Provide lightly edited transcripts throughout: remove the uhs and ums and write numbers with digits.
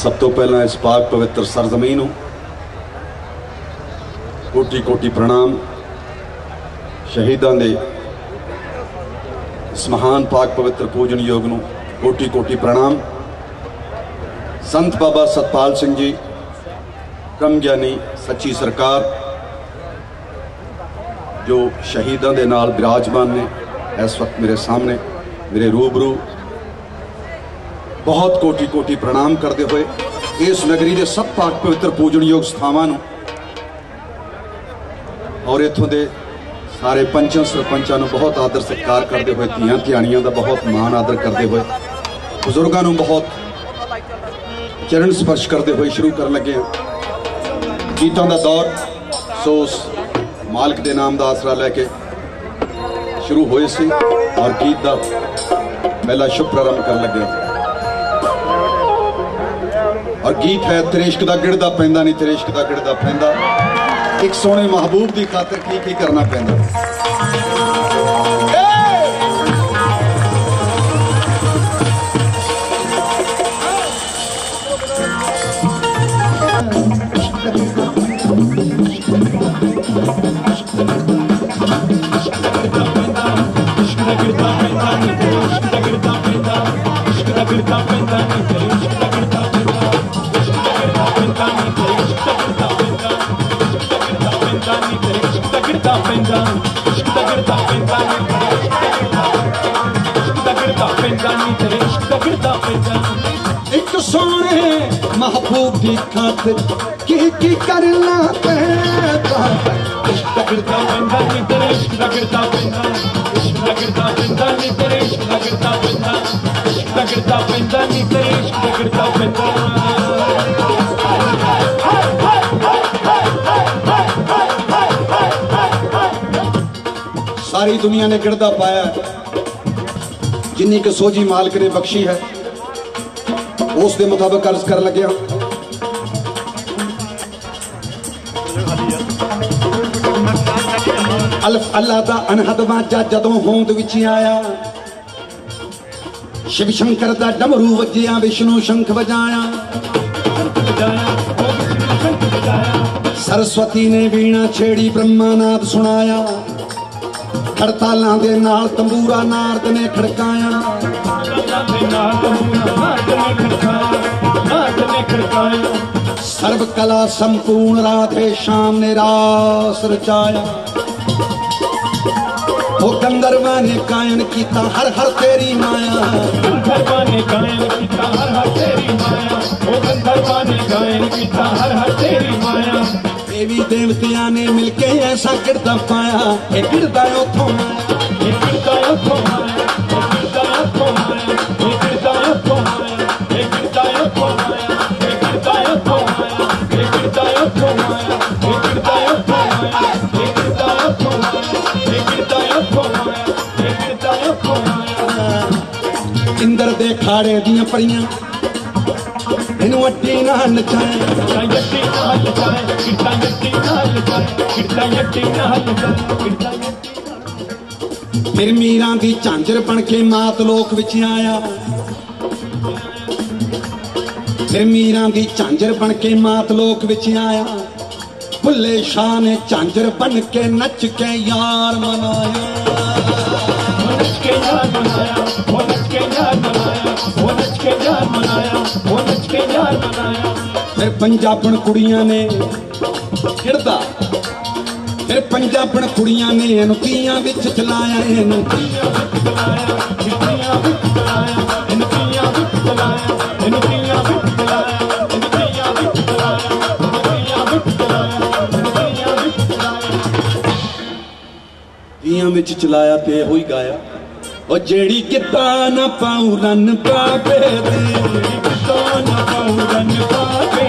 सब तो पहला इस पाक पवित्र सरजमीन कोटि कोटि प्रणाम। शहीदां दे इस महान पाक पवित्र पूजन योग नूं कोटि कोटि प्रणाम। संत बाबा सतपाल सिंह जी ब्रह्म ज्ञानी सच्ची सरकार जो शहीदां दे नाल विराजमान ने इस वक्त मेरे सामने मेरे रूबरू बहुत कोटि कोटि प्रणाम करते हुए इस नगरी के सब पाक पवित्र पूजन योग स्थावां नूं और इत्थों के सारे पंचां सरपंचां नूं बहुत आदर सत्कार करते हुए धीआं धियाणियां दा बहुत मान आदर करते हुए बुजुर्गों नूं बहुत चरण स्पर्श करते हुए शुरू कर लगे हैं। गीतों का दौर सो मालिक के नाम का आसरा लैके शुरू हुए सी और गीत का पहला शुभ प्रारंभ कर लगे और गीत है तेरे इश्क दा गिरदा पैंदा नहीं तेरे इश्क दा गिरदा पैंदा। एक सोने महबूब की खातिर की करना पैंदा। एक सोने महबूब की खातिर की करना पैंदा। इश्क दा गिरदा पैंदा नी तेरे इश्क दा गिरदा पैंदा। इश्क दा गिरदा पैंदा नी तेरे इश्क दा गिरदा पैंदा। इश्क दा गिरदा पैंदा नी तेरे इश्क दा गिरदा पैंदा। सारी दुनिया ने गिरदा पाया जिन्नी की सोझी मालिक ने बख्शी है उस दे मुताबिक अर्ज कर लगे। अल्फ अल्लाह दा अनहद वाजा जदों होंद विच आया। शिव शंकर दा डमरू वज्जिया विष्णु शंख बजाया। सरस्वती ने वीणा छेड़ी ब्रह्मानाद सुनाया। हड़तालों के नाल तंबूरा नारद ने खड़काया। सर्व कला संपूर्ण राधे श्याम ने रास रचाया। वो गंधर्वा ने गायन किया हर हर तेरी माया। गंधर्वा ने गायन किया हर हर तेरी माया। वो गंधर्वा ने गायन किया हर हर तेरी माया। देवी देवतिया ने मिलके ऐसा गिरदा पाया। ये गिरदा उथों ये गिरदा उथों ये गिरदा उथों ये गिरदा उथों ये गिरदा उथों ये गिरदा उथों ये गिरदा उथों ये गिरदा उथों ये गिरदा उथों ये गिरदा उथों ये गिरदा उथों। इंद्र दे खाड़े दियां परियां इनू अड्डी नाल नचाए। यट्टी नाल नचाए गिरदा यट्टी नाल नचाए गिरदा यट्टी नाल नचाए। फिर मीरा दी झांझर बन के मात लोक विच आया। फिर मीरा दी झांझर बन के मात लोक विच आया। भुल्ले शाह ने झांझर बन के नच के यार मनाया। नच के यार मनाया वो नच के यार मनाया वो नच के यार मनाया वो नच के यार मनाया। फिर पंजाबन कुड़ियां ने गिरदा फिर पंजाबन कुड़ियां ने इनू तीयां विच चलाया। इनू तीयां विच चलाया तीयां विच चलाया इनू तीयां विच चलाया इनू तीयां विच चलाया इनू तीयां विच चलाया इनू तीयां विच चलाया इनू तीयां विच चलाया। तीयां विच चलाया ते होई गाया ओ जेड़ी किता ना पाऊं रन पावे दी। किता ना पाऊं रन पावे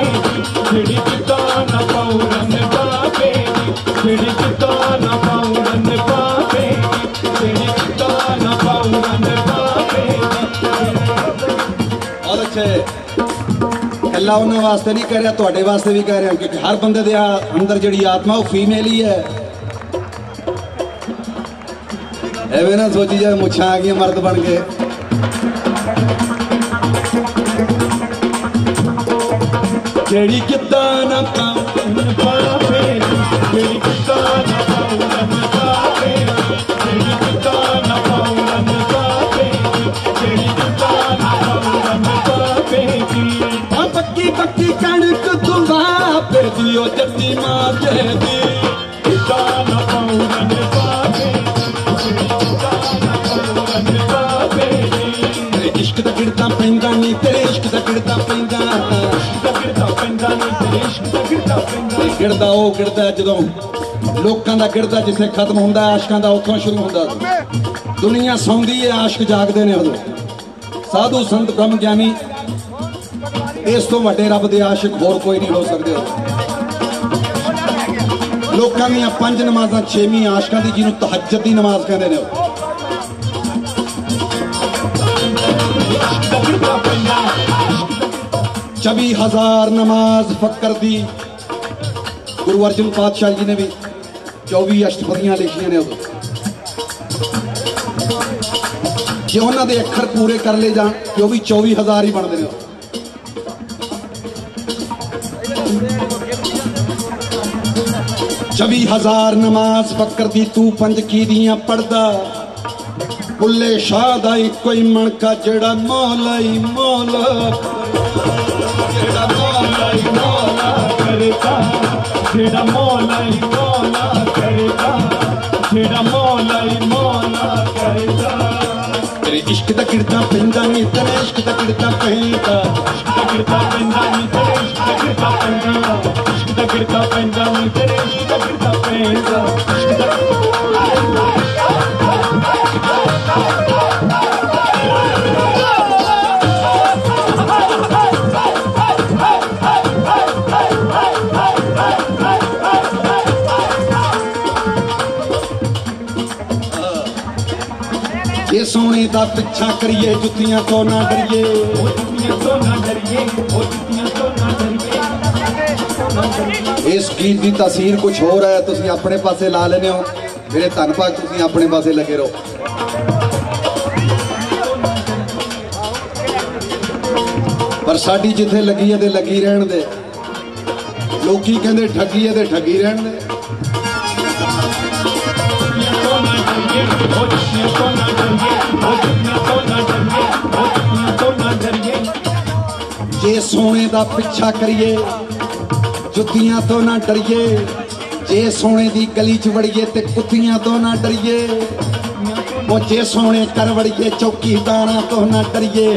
जेड़ी किता ना पाऊं रन पावे जेड़ी किता ना पाऊं रन पावे जेड़ी किता ना पाऊं रन पावे। और अच्छे गल्ला उन्होंने वास्ते नहीं कह रहा तुहाडे वास्ते भी कह रहा क्योंकि हर बंदे दे अंदर जिहड़ी आत्मा वो फीमेल ही है। एवं ना सोची जाए मुछा आ गई मर्द बन गए। ਜਿਹੜੀ ਕਿੱਦਾਂ ਨਾ ਪਾਉਣ ਪਾਵੇ ਜਿਹੜੀ ਕਿੱਦਾਂ ਨਾ ਪਾਉਣ ਪਾਵੇ ਜਿਹੜੀ ਕਿੱਦਾਂ ਨਾ ਪਾਉਣ ਪਾਵੇ ਜਿਹੜੀ ਕਿੱਦਾਂ ਨਾ ਪਾਉਣ ਪਾਵੇ ਆ ਪੱਕੀ ਪੱਕੀ ਕਣਕ ਦੁਆ ਪੇਦੀ ਉਹ ਜੱਤੀ ਮਾਂ ਜੇਦੀ ਕਿੱਦਾਂ ਨਾ ਪਾਉਣ ਪਾਵੇ ਜਿਹੜੀ ਕਿੱਦਾਂ ਨਾ ਪਾਉਣ ਪਾਵੇ ਤੇਰੇ ਇਸ਼ਕ ਦਾ ਗਿਰਦਾ ਪੈਂਦਾ ਨਹੀਂ ਤੇਰੇ ਇਸ਼ਕ ਦਾ ਗਿਰਦਾ ਪੈਂਦਾ गिरदा वो गिरदा जो लोगों का गिरदा जिथे खत्म होंदा आशकों का उतों शुरू होंदा दुनिया सौंदी है आशक जागते ने उदों साधु संत ब्रह्म ज्ञानी इस तो वड्डे रब दे आशिक होर कोई नहीं हो सकते लोगों दी 5 नमाज़ां 6वीं आशकों की जिन्होंने तहज्जुद दी नमाज कहते हैं 24,000 नमाज फकर दी गुरु अर्जन पातशाह जी ने भी 24 अष्टपदियां लिखियां ने उदों जे उन्होंने अखर पूरे कर ले जान तो भी 24,000 ही बनते हैं 24,000 नमाज फकर दी तू पंज की दियां पढ़दा बुल्ले शाह दा इको ही मणका जेड़ा मौला ही मौला जेड़ा मौला ही मौला करेगा जेड़ा मौला ही मौला करेगा तेरे इश्क दा गिरदा पैंदा नहीं तेरे इश्क दा गिरदा पैंदा इश्क दा गिरदा पैंदा नहीं तेरे इश्क दा गिरदा पैंदा इश्क दा गिरदा पैंदा नहीं तेरे इश्क दा गिरदा पैंदा इश्क दा ये सोने का पिछा करिए जुतियां तो ना डरिए इस गीत की तासीर कुछ हो रहा है तुसी अपने पासे ला लेने हो मेरे धन भाग तुसी अपने पासे लगे रहो पर साडी जिथे लगी है ते लगी रहन दे लोकी कहंदे ठगी है ते ठगी रहन दे जे सोने का पिछा करिए जुतियां तो ना डरिए जे सोने की गली च वड़िए ते कुत्तियां तो ना डरिए वो जे सोने कर वड़िए चौकीदारा तो ना डरिए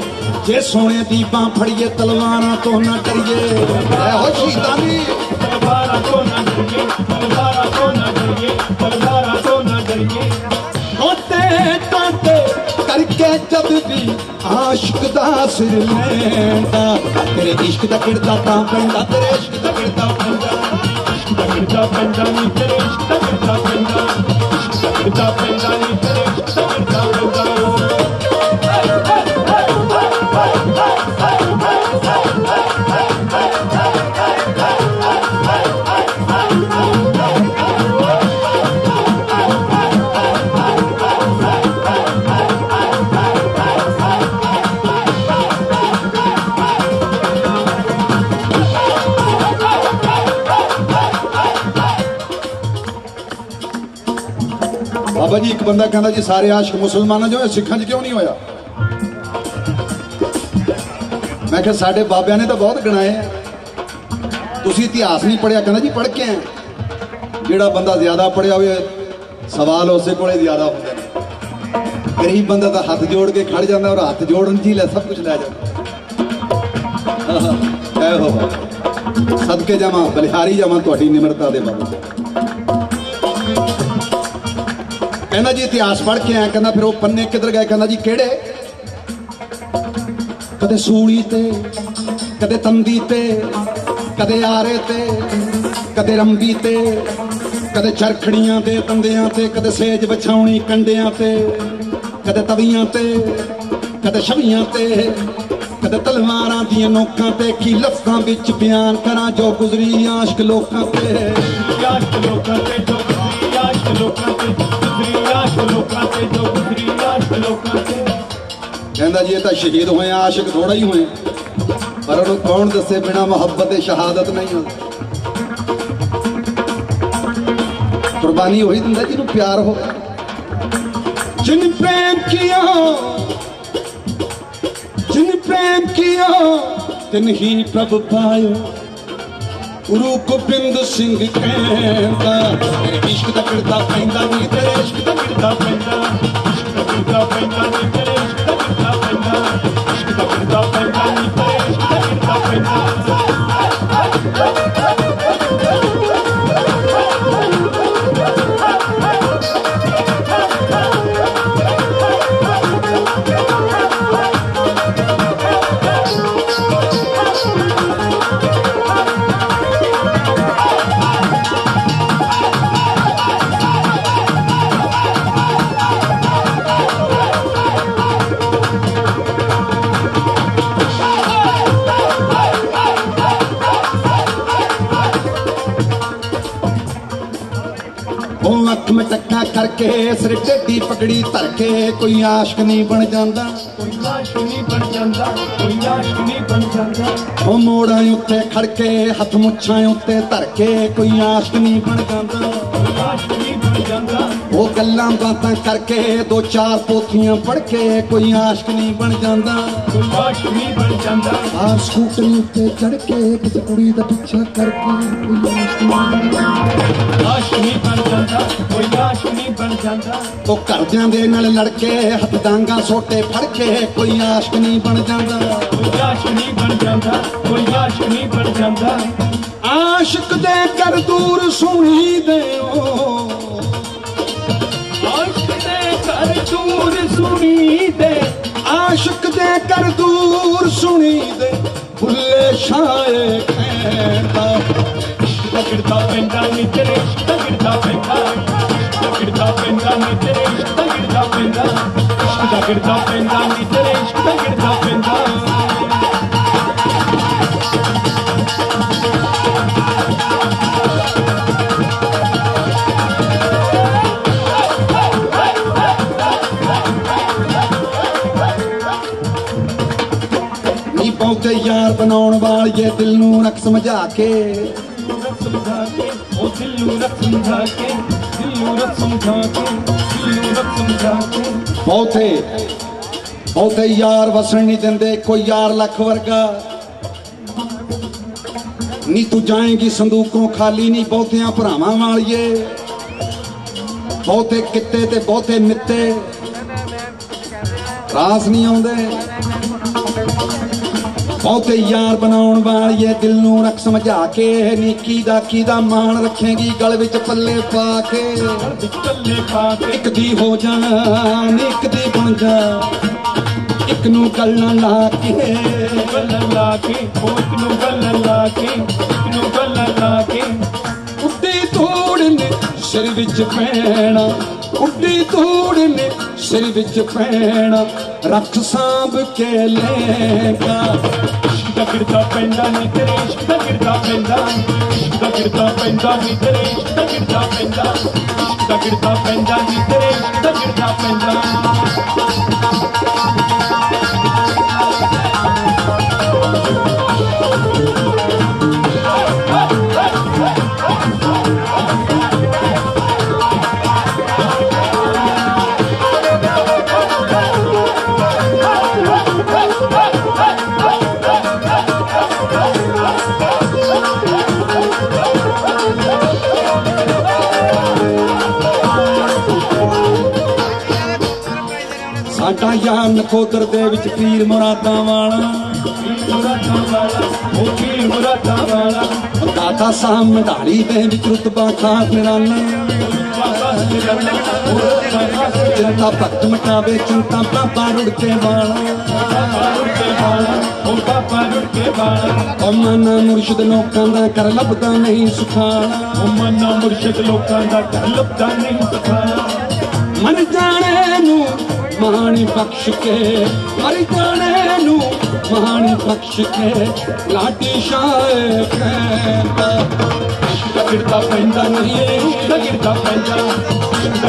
जे सोने की बां फड़िए तलवारा तो ना डरिए करके जब भी आशिक दा सिर लैंदा तेरे इश्क दा गिरदा तां पैंदा तेरे इश्क दा गिरदा पैंदा इश्क दा गिरदा पैंदा नहीं तेरे इश्क दा गिरदा पैंदा इश्क दा गिरदा पैंदा नहीं तेरे इश्क दा गिरदा पैंदा बाबा जी एक बंदा कहता जी सारे आशिक मुसलमानों जो है सिखा क्यों नहीं होया मैं क्या साढ़े बाबिया ने तो बहुत गिनाए हैं तुसी इतिहास नहीं पढ़िया कहना जी पढ़ के हैं जेड़ा बंदा ज्यादा पढ़िया हुए सवाल उस को ज्यादा होंगे गरीब बंदा तो हाथ जोड़ के खड़ जाता और हाथ जोड़न जी ले सब कुछ लै जाता सदके जावा बलिहारी जावा थोड़ी निमरता दे बाबा कहना जी इतिहास पढ़ के आया कहना फिर वो पन्ने किधर गए कहना जी केड़े कदे सूली ते कदे तंदी ते कदे आरे ते कदे रंबी ते कदे चरखड़ियां ते तंदियां ते कदे सेज बछाउणी कंडियां ते कदे तवियां ते कदे छवियां ते कदे तलवारां दियां नोकां ते की लफ्ज़ां विच बयान करा जो गुजरी आशिक लोकां ते आशिक लोकां ते जो गुजरी आशिक लोकां ते कहता जी ये तो शहीद हुए आशिक थोड़ा ही हुए पर उन्होंने कौन दसे बिना मुहब्बत शहादत नहीं होती। कुर्बानी वही दिंदा जिन्होंने प्यार हो। जिन प्रेम किया तिन ही प्रभु पायो। गुरु गोबिंद सिंह कहता तेरे इश्क दा गिरदा पैंदा नी, तेरे इश्क दा गिरदा पैंदा, इश्क दा गिरदा पैंदा नी, तेरे इश्क दा गिरदा पैंदा, इश्क दा गिरदा पैंदा नी, तेरे इश्क दा गिरदा पैंदा। अख में टक्का करके सिर टेढ़ी पगड़ी धर के कोई आशिक नहीं बन जाता, कोई आशिक नहीं बन जाता, कोई आशिक नहीं बन जाता। ओ मोड़ा उत्ते खड़के हथ मुछां उत्ते धर के कोई आशिक नहीं बन जाता, कोई आशिक नहीं बन जाता। वो गल्लां बातां करके दो चार पोथियां पढ़ के कोई आशिक नहीं बन जाता, कोई आशिक नहीं बन जाता। बाहर स्कूटरी उत्ते चढ़ के किसी कुड़ी दा पीछा करके कोई आशिक नहीं बन जाता, कोई आशिक नहीं बन जाता। तो घरदियां दे नाल लड़के हथ डांगा सोटे फड़ के कोई आशिक नहीं बन जाता, कोई आशिक नहीं बन जाता, कोई आशिक नहीं बन जाता। आशिक दे कर दूर सुनी दे, आशिक दे कर दूर सुनी दे, आशिक दे कर दूर सुनी दे। भुल्ले शाये कहता गिरदा पैंदा नी, तेरे इश्क दा गिरदा पैंदा, गिरदा पैंदा नी, तेरे इश्क दा गिरदा पैंदा, इश्क दा गिरदा पैंदा नी, तेरे इश्क दा गिरदा पैंदा। नी बहुते यार बनाउण वालिए दिल नूं रख समझा के, बहुते यार वसन नहीं देंदे, कोई यार लख वर्गा नी। तू जाएगी संदूकों खाली नी, बहुतियां भरावां वालिए, बहुते कित्ते ते बहुते मित्ते रास नहीं आउंदे। बहुते यार बनाउण वालिए दिल नूं रख समझा के, नी कीदा मान रखेगी गल विच पल्ले पा के। एक दी हो जा एक दी बन जा, एक नूं गल ना ला के, गल ला के, एक नूं गल ला के, एक नूं गल ला के। उड्डी धूड़ ने सिर विच पैना, उड्डी धूड़ ने सिर विच पैना, रख सांभ के लेगा। गिरदा पैंदा नी, तेरे इश्क दा गिरदा पैंदा, इश्क दा गिरदा पैंदा नी, तेरे इश्क दा गिरदा पैंदा, इश्क दा गिरदा पैंदा नी, तेरे इश्क दा गिरदा पैंदा। साडा यार नकोदर दे विच पीर मुरादां वाला, दाता साहब मढ़ाली दे विच रुतबा खास निराला। चिंता भक्त मटावे चिंता बाबा रुड़के वाला, मना मुर्शिद लोकां दा कर लभदा नहीं सुखाना, मना मुर्शिद लोकां दा कर लभदा नहीं सुखाना। मन जाने नू मान बख्श के, मर जाने नू मान बख्श के, लाटी शाह कहता गिरदा पैंदा नहीं, गिरदा पैंदा,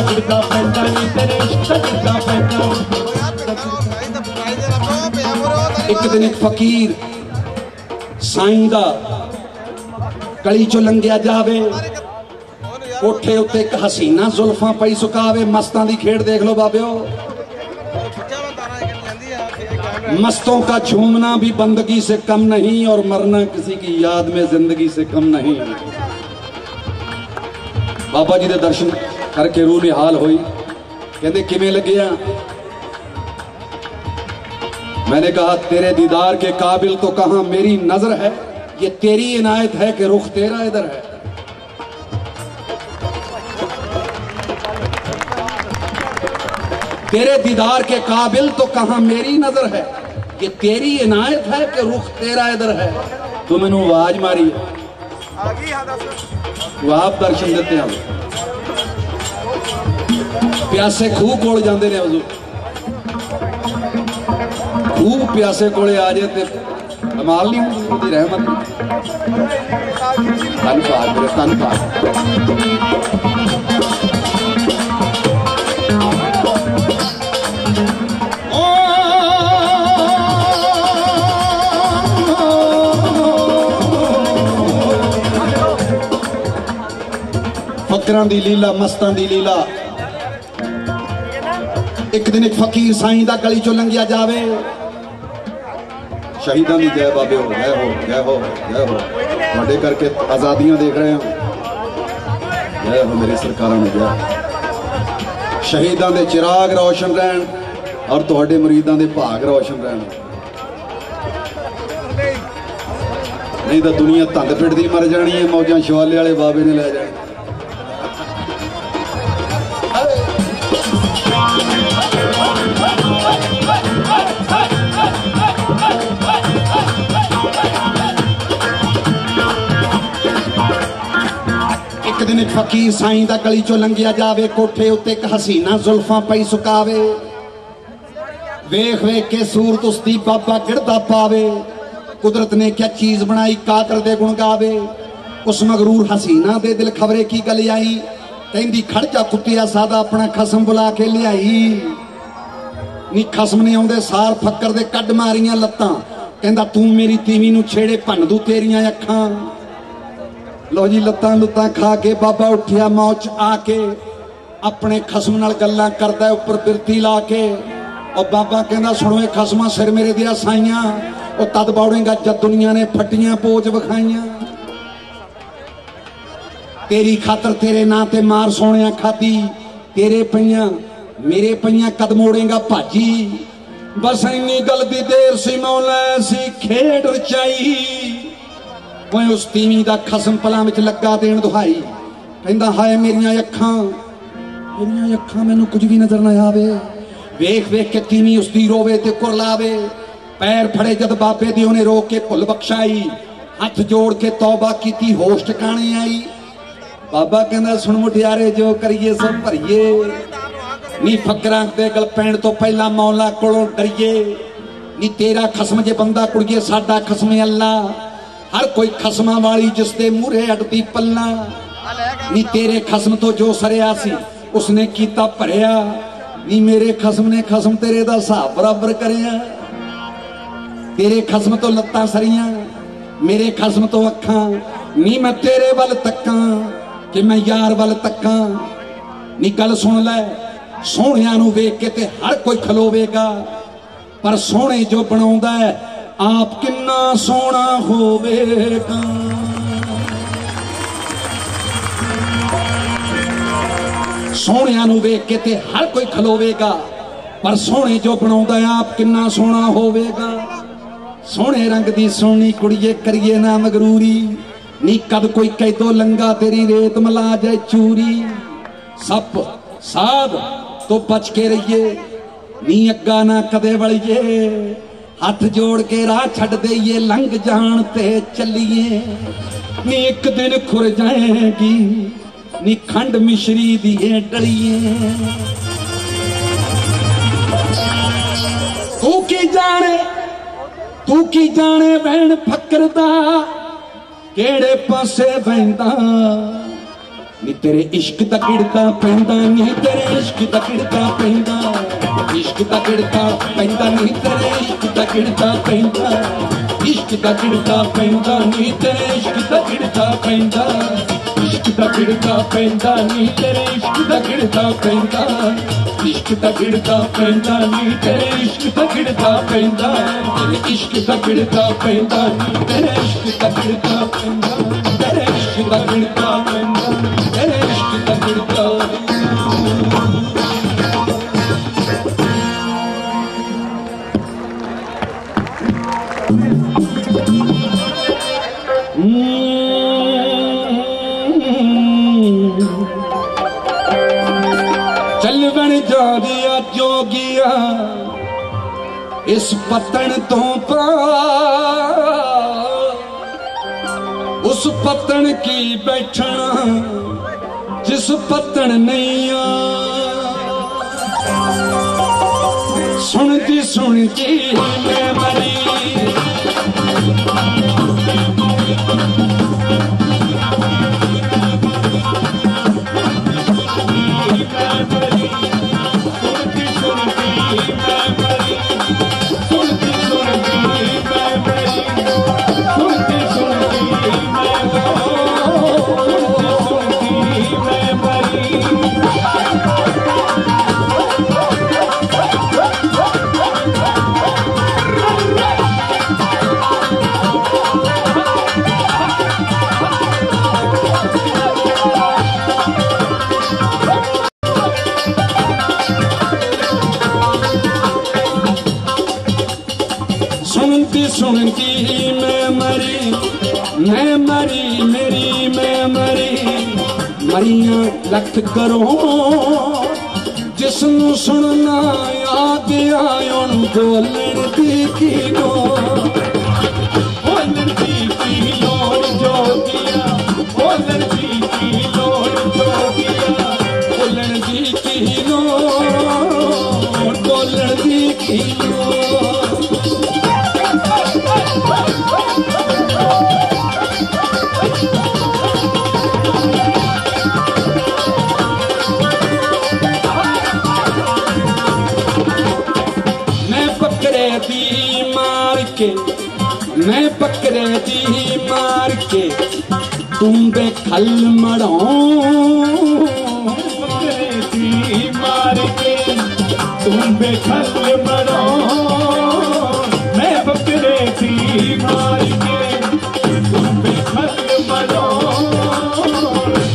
गिरदा पैंदा नहीं, तेरे गिरदा पैंदा। एक दिन एक फकीर साईं दा गली चो लंघिया जावे, कोठे उत्ते एक हसीना जुल्फां पई सुकावे। मस्तां दी खेड़ देख लो बाबिओ। मस्तों का झूमना भी बंदगी से कम नहीं और मरना किसी की याद में जिंदगी से कम नहीं। बाबा जी दे दर्शन करके रूह निहाल होई। कहते किवें लगिया? मैंने कहा तेरे दीदार के काबिल तो कहां मेरी नजर है, ये तेरी इनायत है कि रुख तेरा इधर है। तेरे दीदार के काबिल तो कहां मेरी नजर है, ये तेरी इनायत है कि रुख तेरा इधर है। तू मैनू आवाज मारी, तू आप दर्शन देते हैं। प्यासे खूह कोल जाते ने हजूर, खूह प्यासे कोले आ जाए तो कमाल नहीं होती रहमत। धन भाग मेरे, धन भाग। फकरां दी लीला, मस्तां दी लीला। एक दिन एक फकीर साईं दा गली चो लंघिया जावे। शहीदां दी जय बाबे हो, जय हो, जय हो, जय हो। तुहाडे करके आजादियां देख रहे हो, जय हो मेरे सरकारां ने जय। शहीदां दे चिराग रोशन रहन और तुहाडे मुरीदां दे भाग रोशन रहन। नहीं तो दुनिया धंद पिटदी मर जानी है, मौजां शिवाले वाले बाबे ने लै जानी। एक दिन एक फकीर साईं दा गली चो लंघिया जावे। कोठे उत्ते एक हसीना जुल्फां पई सुकावे। वेख वेख के सूरत उसदी बाबा गिरदा पावे। कुदरत ने क्या चीज बनाई कातर दे गुण गावे। उस मगरूर हसीना दे दिल खबरे की गल आई। कहंदी खड़ जा कुत्तिया सादा अपना खसम बुला के लियाई। नी खसम ने आउंदे सार फक्कर दे कड मारियां लत्तां। कहंदा तू मेरी तीवी नू छेड़े भन्न दू तेरियां अखां। लो जी लत्तां लुत्तां खा के बाबा उठिया मौज आके अपने खसम नाल गल्लां करदा उपर बिरती ला के। और बाबा कहंदा सुनो खसमा सिर मेरे दिया साइयां, और तद बौड़ेगा जद दुनिया ने फटियां पोज विखाइयां। तेरी खातर तेरे नां ते मार सोनिया खादी। तेरे पईयां मेरे पईयां कद मोड़ेगा भाजी। बस इन्नी गल दी देर सी मौला सी खेड रचाई। वह उस तीवी दा खसम पलां विच लगा देण दुहाई। कहंदा हाय मेरियां अखां मैनू कुछ भी नजर ना आवे। वेख वेख के तीवी उसदी रोवे ते कुरलावे। पैर फड़े जद बाबे दी उन्हें रोक के भुल बख्शाई। हथ जोड़ के तौबा कीती होश ठिकाने आई। बाबा कहंदा सुन मुटियारे जो करिए सब भरिए। नी फकरां दे गल पैण तो पहला मौला कोलों डरिए। नी तेरा खसम जे बंदा कुड़िए साडा खसम अल्लाह। हर कोई खसमां वाली जिसदे मूरे अटदी पल्ला। नी तेरे खसम तो जो सरिया सी उसने कीता भरिया। नी मेरे खसम ने खसम तेरे दा हिसाब बराबर करिया। तेरे खसम तो लत्तां सरियां, मेरे खसम तो अखां। नी मैं तेरे वल तक्कां कि मैं यार वल तक्कां। नी गल सुन लै सोहणियां नूं वेख के ते हर कोई खलोवेगा। पर सोहणे जो बनाउंदा है आप किन्ना सोहना होवेगा। सोहणियां नूं वेख के ते हर कोई खलोवेगा। पर सोहणे जो बनाउंदा है आप किन्ना सोहना होवेगा। सोहणे रंग दी सोहनी कुड़िए करिए ना मगरूरी। नी कद कोई कैदो लंगा तेरी रेत मला जाए चूरी। सप साध तो बच के रहिए। नी अग्गा ना कदे वलिए। हथ जोड़ के राह छड़ देइए लंघ जान ते चलिए। नी एक दिन खुर जाएगी। नी खंड मिश्री दिए डलिए। तू की जाने बहन फकरदा केड़े पासे बहंदा। नी तेरे इश्क दा गिड़दा पैंदा। नी तेरे इश्क दा गिड़दा पैंदा। इश्क दा गिड़दा पैंदा। नी तेरे इश्क दा गिड़दा पैंदा। इश्क दा गिरदा पैंदा नी तेरे इश्क दा गिरदा पैंदा इश्क दा गिरदा पैंदा नी तेरे इश्क दा गिरदा पैंदा इश्क दा गिरदा पैंदा नी तेरे इश्क दा गिरदा पैंदा तेरे इश्क दा गिरदा पैंदा नी तेरे इश्क दा गिरदा पैंदा तेरे इश्क दा गिरदा पैंदा तेरे इश्क दा गिरदा चल बन जा दिया जोगिया इस पतन तो उस पतन की बैठना जिस पतन नहीं सुनती सुनती मैं मरी सुनती मैं मरी मेरी मैं मरिया लख करो जिसनू सुनना याद आया बोलन की लोड़ जोगिया बोलन की लोड़ जोगिया बोलन की लोड़ बोलन की लोड़ मैं पकड़े दी मार के तुम बेखल मरो मार के तुम बेखल मरो मैं पकड़े दी मार के तुम बेखल मरो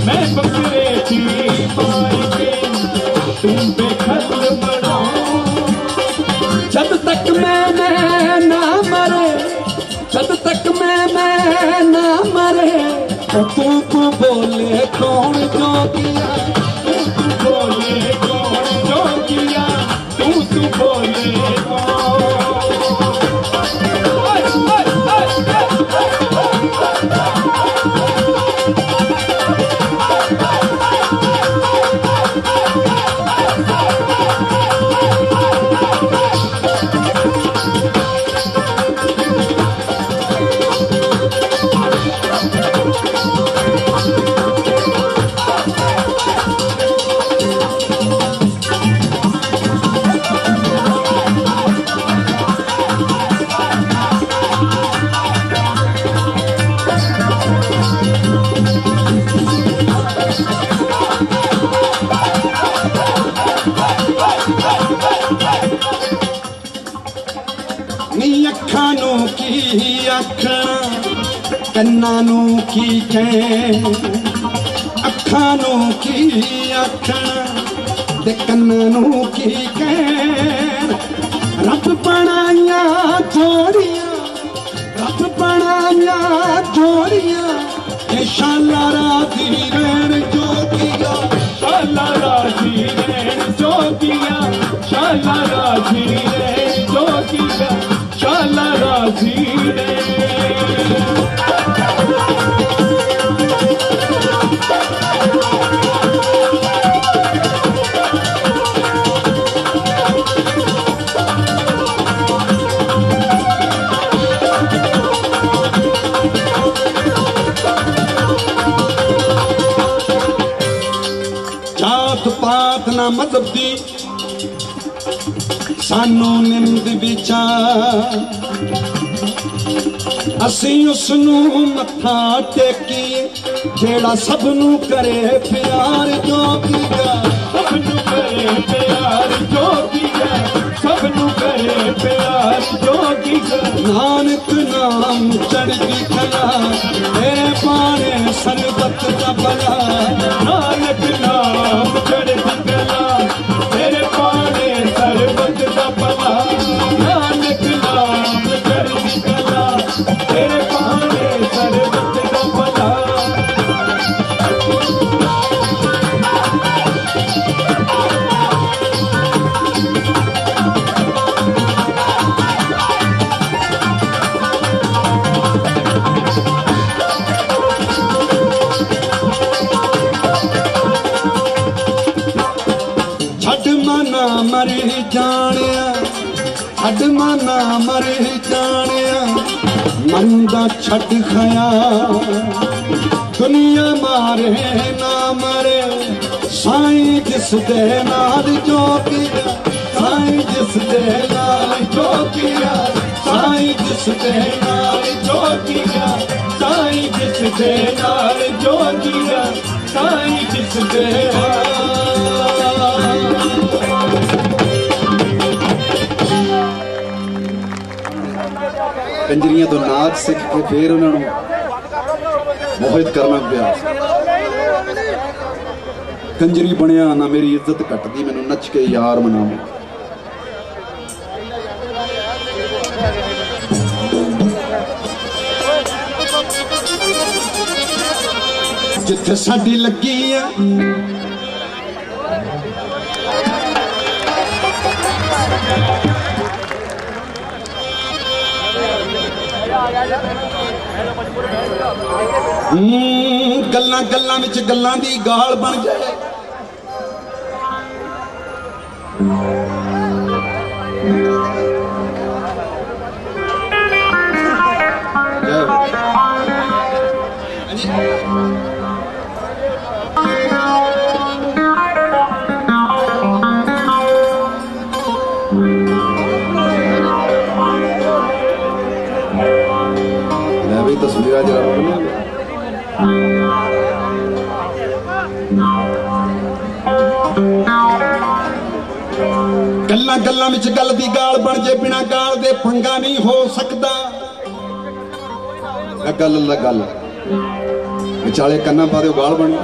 मैं पकड़े दी मार के तुम बेखल मरो जब तक मैं ना मरे जब तक मैं ना मरे तो तू बोले कौन जो किया तू बोले कौन जो किया तू बोले अखानों की अखना कन्नानों की कैन अखानों की अखना ते कन्नानों की कैन रब बनाया जोड़ियां रब बनाया जोड़ियां ये शाला राजी रैन जोगिया शाला राजी रैन जोगिया शाला राजी रैन जोगिया शाला राजी रे जात पात ना मजहब दी सानू निंद विचार असी उसनू मत्था टेकीए जेड़ा सबनू करे प्यार जोगीगा सबनू करे प्यार जोगीगा सबनू करे प्यार जोगीगा नानक नाम चढ़दी कला तेरे पाने सरबत दा भला नानक नाम चढ़दी कला तेरे पाने सरबत दा भला नानक नाम चढ़दी कला तेरे पाने सरबत दा भला मरी जानिया छड़ माना मरी जानिया मंदा छड़ खया दुनिया मारे ना मरे साईं जिस दे नाल जोगिया साईं जिस दे नाल जोगिया साईं जिस दे नाल जोगिया साईं जिस दे नाल जोगिया साईं जिस दे कंजरियां तो नाच सीख के फिर उन्होंने मोहित करना पिया कंजरी बनया ना मेरी इज्जत घटदी मैनू नच के यार मनावा जिथे साडी लगी है गल्लां गल्लां विच गल्लां दी गाल बन जाए तस्वीर जरा गल्लां गल्लां विच गल दी गाल बन जे बिना गाल दे पंगा नहीं हो सकता गल गल विचाले कन्ना पा दो गाल बन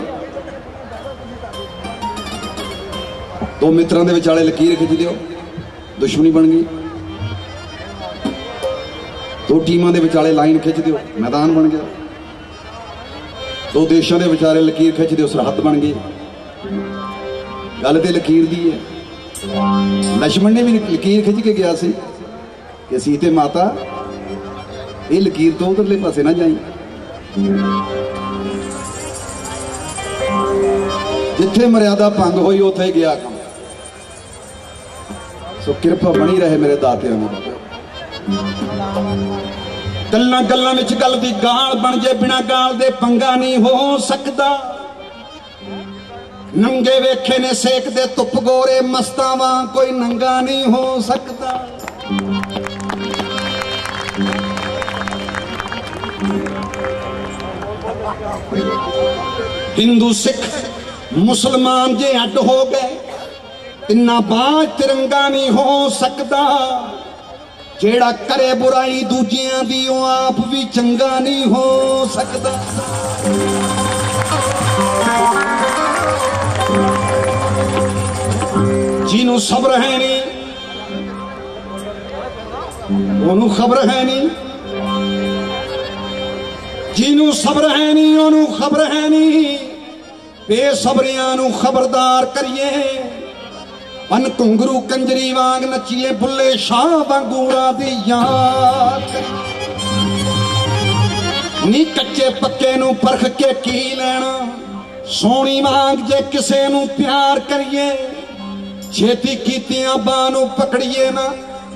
दो मित्रां दे विचाले लकीर खिच दिओ दुश्मनी बन गई दो टीमां दे विचाले लाइन खिंच दिओ मैदान बन गया दो देशों के विचारे लकीर खिंच दिओ सरहद बन गई गल ते लकीर दी है लक्ष्मण ने भी लकीर खिंच के गया सी कि सीते माता ये लकीर तो उधरले पासे ना जाई जिथे मर्यादा भंग हुई उथे गया काम सो कृपा बनी रहे मेरे दातियां गल्लां गल्लां विच गल दी गाल बन जे बिना गाल दे पंगा नहीं हो सकता नंगे वेखे ने सेक दे धुप गोरे मस्तां वां कोई नंगा नहीं हो सकता हिंदू सिख मुसलमान जे अड हो गए इन्ना बाज तिरंगा नहीं हो सकता जेड़ा करे बुराई दूजियां दी ओ आप भी चंगा नहीं हो सकता जिन्हों सब्र है नहीं ओनू खबर है नहीं जिन्हों सब्र है नहीं ओनू खबर है नहीं बेसबरियां नू खबरदार करिए पन घुंगरू कंजरी वांग नचिए बुल्ले शाह वांगूरा दी याद नी कच्चे पक्के नू परख के की लेना सोनी वांग जे किसे नू प्यार करिए छेती कीतियां बां नू पकड़िए ना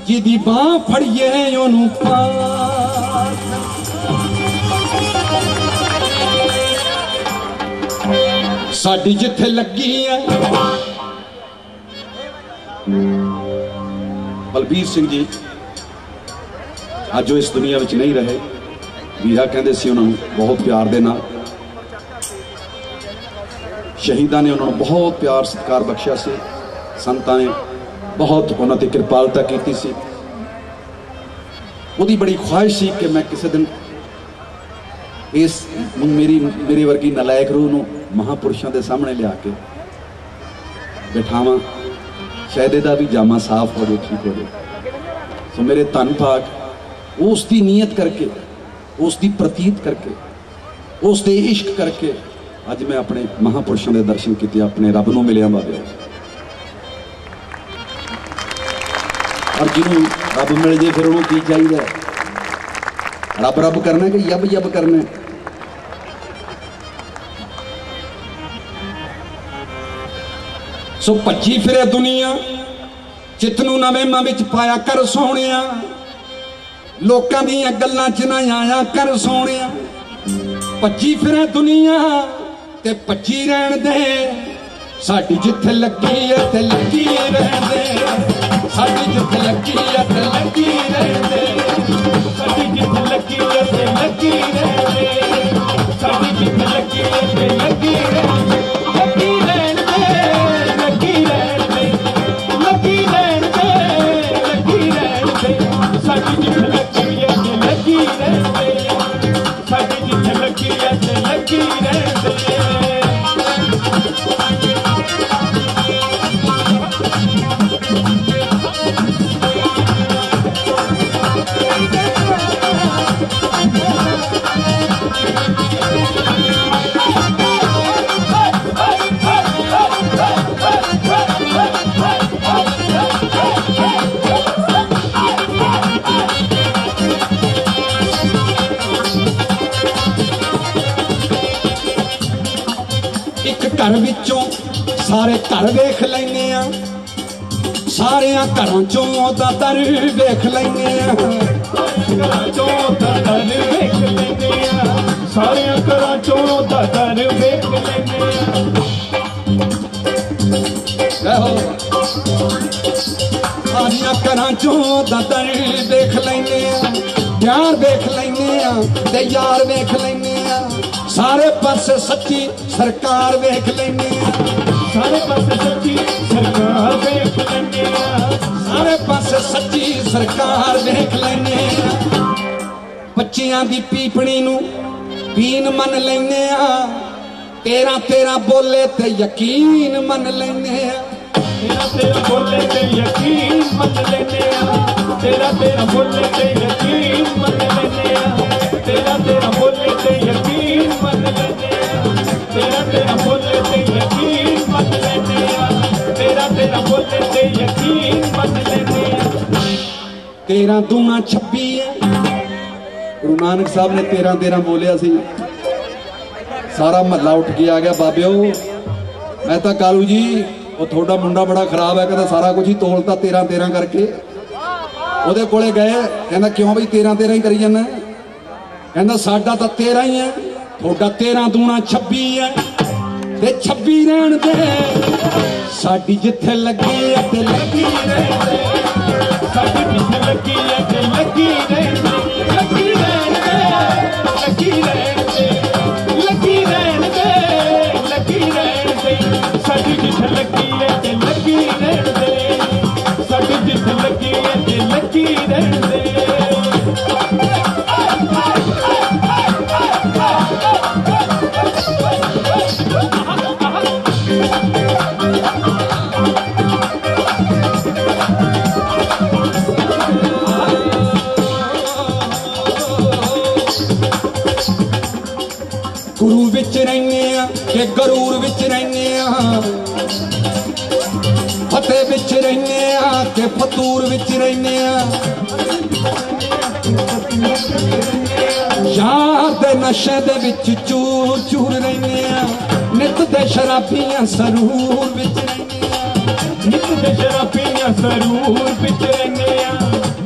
जिदी बां फड़िए ओनू पार साडी जिथे लगी है बलबीर सिंह जी आज जो इस दुनिया में नहीं रहे ਵੀਰਾ ਕਹਿੰਦੇ ਸੀ ਉਹਨਾਂ ਨੂੰ ਬਹੁਤ ਪਿਆਰ ਦੇ ਨਾਲ। ਸ਼ਹੀਦਾਂ ਨੇ ਉਹਨਾਂ ਨੂੰ ਬਹੁਤ ਪਿਆਰ ਸਤਿਕਾਰ ਬਖਸ਼ਿਆ ਸੀ। ਸੰਤਾਂ ਨੇ ਬਹੁਤ ਉਹਨਾਂ ਤੇ ਕਿਰਪਾਲਤਾ ਕੀਤੀ ਸੀ। ਉਹਦੀ ਬੜੀ ख्वाहिश ਸੀ कि मैं किसी दिन इस मेरी वर्गी नलायक रूह ਨੂੰ महापुरुषों के सामने लिया के बिठावां, शायद ਇਹਦਾ भी जामा साफ हो जाए, ठीक हो जाए। सो मेरे धन भाग उसकी नीयत करके, उसकी प्रतीत करके, उसके इश्क करके अज मैं अपने महापुरुषों के दर्शन किए, अपने रब नूं मिलिया बाबे। और जिन्हों रब मिल जाए फिर उन्होंने की चाहिए? रब रब करना कि यब यब करना? सो भज्जी फिरे दुनिया, चित नूं नवें विच पाया कर सोहणिया, लोकां दीयां गल्लां च ना आया कर सोहणिया। भज्जी फिरे दुनिया ते भज्जी रहण दे, साडी जिथे लगी है ते लगी रहण दे, साडी जिथे लगी है ते लगी रहण दे, साडी जिथे लगी है ते लगी रहण दे, साडी जिथे लगी है ते लगी रहण दे, लगी रहण दे, लगी रहण दे, लगी रहण दे, लगी रहण दे, साडी जिथे लगी है ते लगी रहण दे, साडी जिथे लगी है ते लगी रहण दे। घर विचों सारे घर वेख लैने आ, सारिया घरों चों दा दर वेख लैने आ, घरों चों दा दर वेख लैने आ, सारिया घरों चों दा दर वेख लैने आ, सारिया घरों चों दा दर वेख लैने आ, यार वेख लैने आ ते यार वेख लैने आ, सारे पासे सच्ची सरकार वेख लैने, सारे पासे सच्ची सरकार वेख लैने, सारे पासे सच्ची सरकार वेख लैने। बच्चियां दी पीपणी नूं पीन मन लैने, तेरा तेरा बोले ते यकीन मन लैने, तेरा तेरा बोले ते यकीन मन लैने, तेरा तेरा बोले ते यकीन मन लैने, तेरा तेरा बोले ते यकीन मन लैने, तेरा तेरा बोले ते यकीन मन लैने, तेरा तेरा बोले ते यकीन मन लैने। 13 दूना 26 है। गुरु नानक साहब ने 13 13 बोलिया सी, सारा महला उठ के आ गया, बाबिओ मैं तो कालू जी वो थोड़ा मुंडा बड़ा खराब है, कहता सारा कुछ ही तोलता 13 13 करके। ਉਹਦੇ ਕੋਲੇ गए, कहना क्यों बई 13 13 ही करी जाना? कहना साडा तो 13 ही है, थोड़ा 13 दूना 26 है, ते 26 रहन दे, साडी जिथे लगी है ते लगी रहन दे, साडी जिथे लगी है ते लगी रहन दे, लगी रहन दे, लगी रहन दे, लगी रहन दे, लगी रहन दे, साडी जिथे लगी है ते लगी रहन दे, साडी जिथे लगी है ते लगी रहन दे। गुरु विच रहने के गरूर विच रहने, फतेह विच रहने के फतूर विच रहने, यार दे नशे दे विच चूर चूर रहने, नित दे शराबियां सरूर विच रहने, नित दे शराबियां सरूर विच रहने,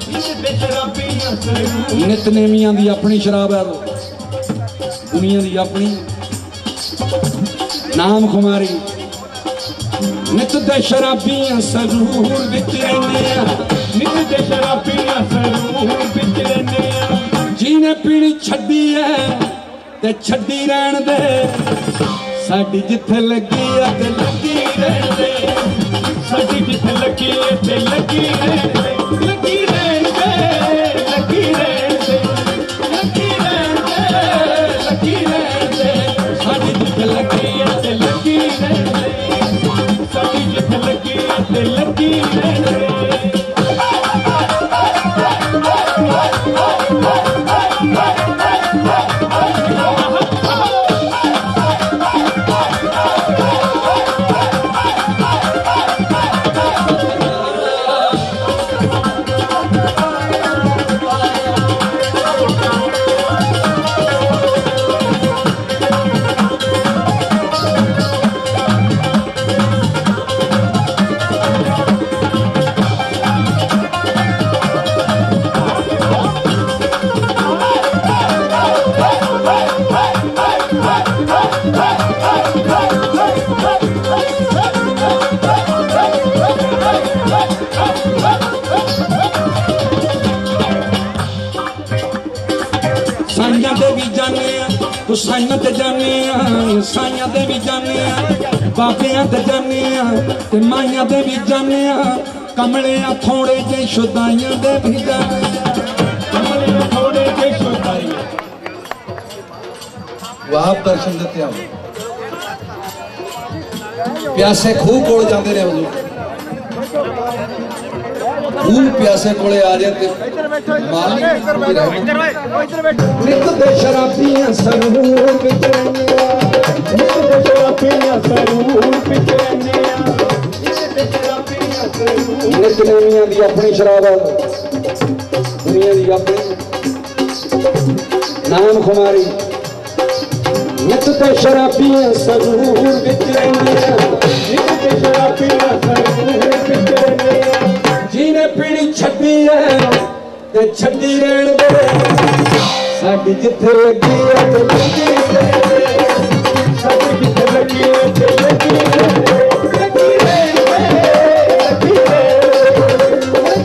नित दे शराबियां सरूर। नितनेमियां दी अपनी शराब है, दुनिया दी अपनी नाम खुमारी, नित दे शराबियां सरूर विच रहने, नित दे शराबियां सरूर विच रहने, जीने पीनी छड्डी है ते छड्डी रहन दे साडी जिथे लगी है ते लगी रहन दे साडी जिथे लगी है ते लगी रहन दे लगी रहन दे लगी रहन दे लगी रहन दे लगी रहन दे साडी जिथे लगी है ते लगी रहन दे साडी जिथे लगी है ते लगी रहन दे साइयां ते जाने साइयां ते भी जाने बाबियां ते जाने ते माइयां ते भी जाने कमले थोड़े जे शुदाइयां ते भी जाने कमले थोड़े जे शुदाइयां वाह दर्शन देते आओ प्यासे खूह कोल जाते रहे हुजूर खूह प्यासे कोले आ जाते नित दे शराबियां सरूर विच नित दे शराबियां सरूर विच नित दुनिया दी अपनी शराब दुनिया दी अपनी नाम खुमारी नित दे शराबियां सरूर विच नित दे शराबियां सरूर विच जीने पीनी छड्डी है ते छड्डी रहन दे साडी जिथे लगी है ते लगी रहन दे साडी जिथे लगी है ते लगी रहन दे लगी रहन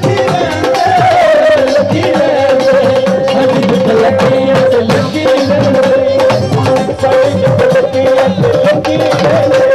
दे लगी रहन दे लगी रहन दे साडी जिथे लगी है ते लगी रहन दे साडी जिथे लगी है ते लगी रहन दे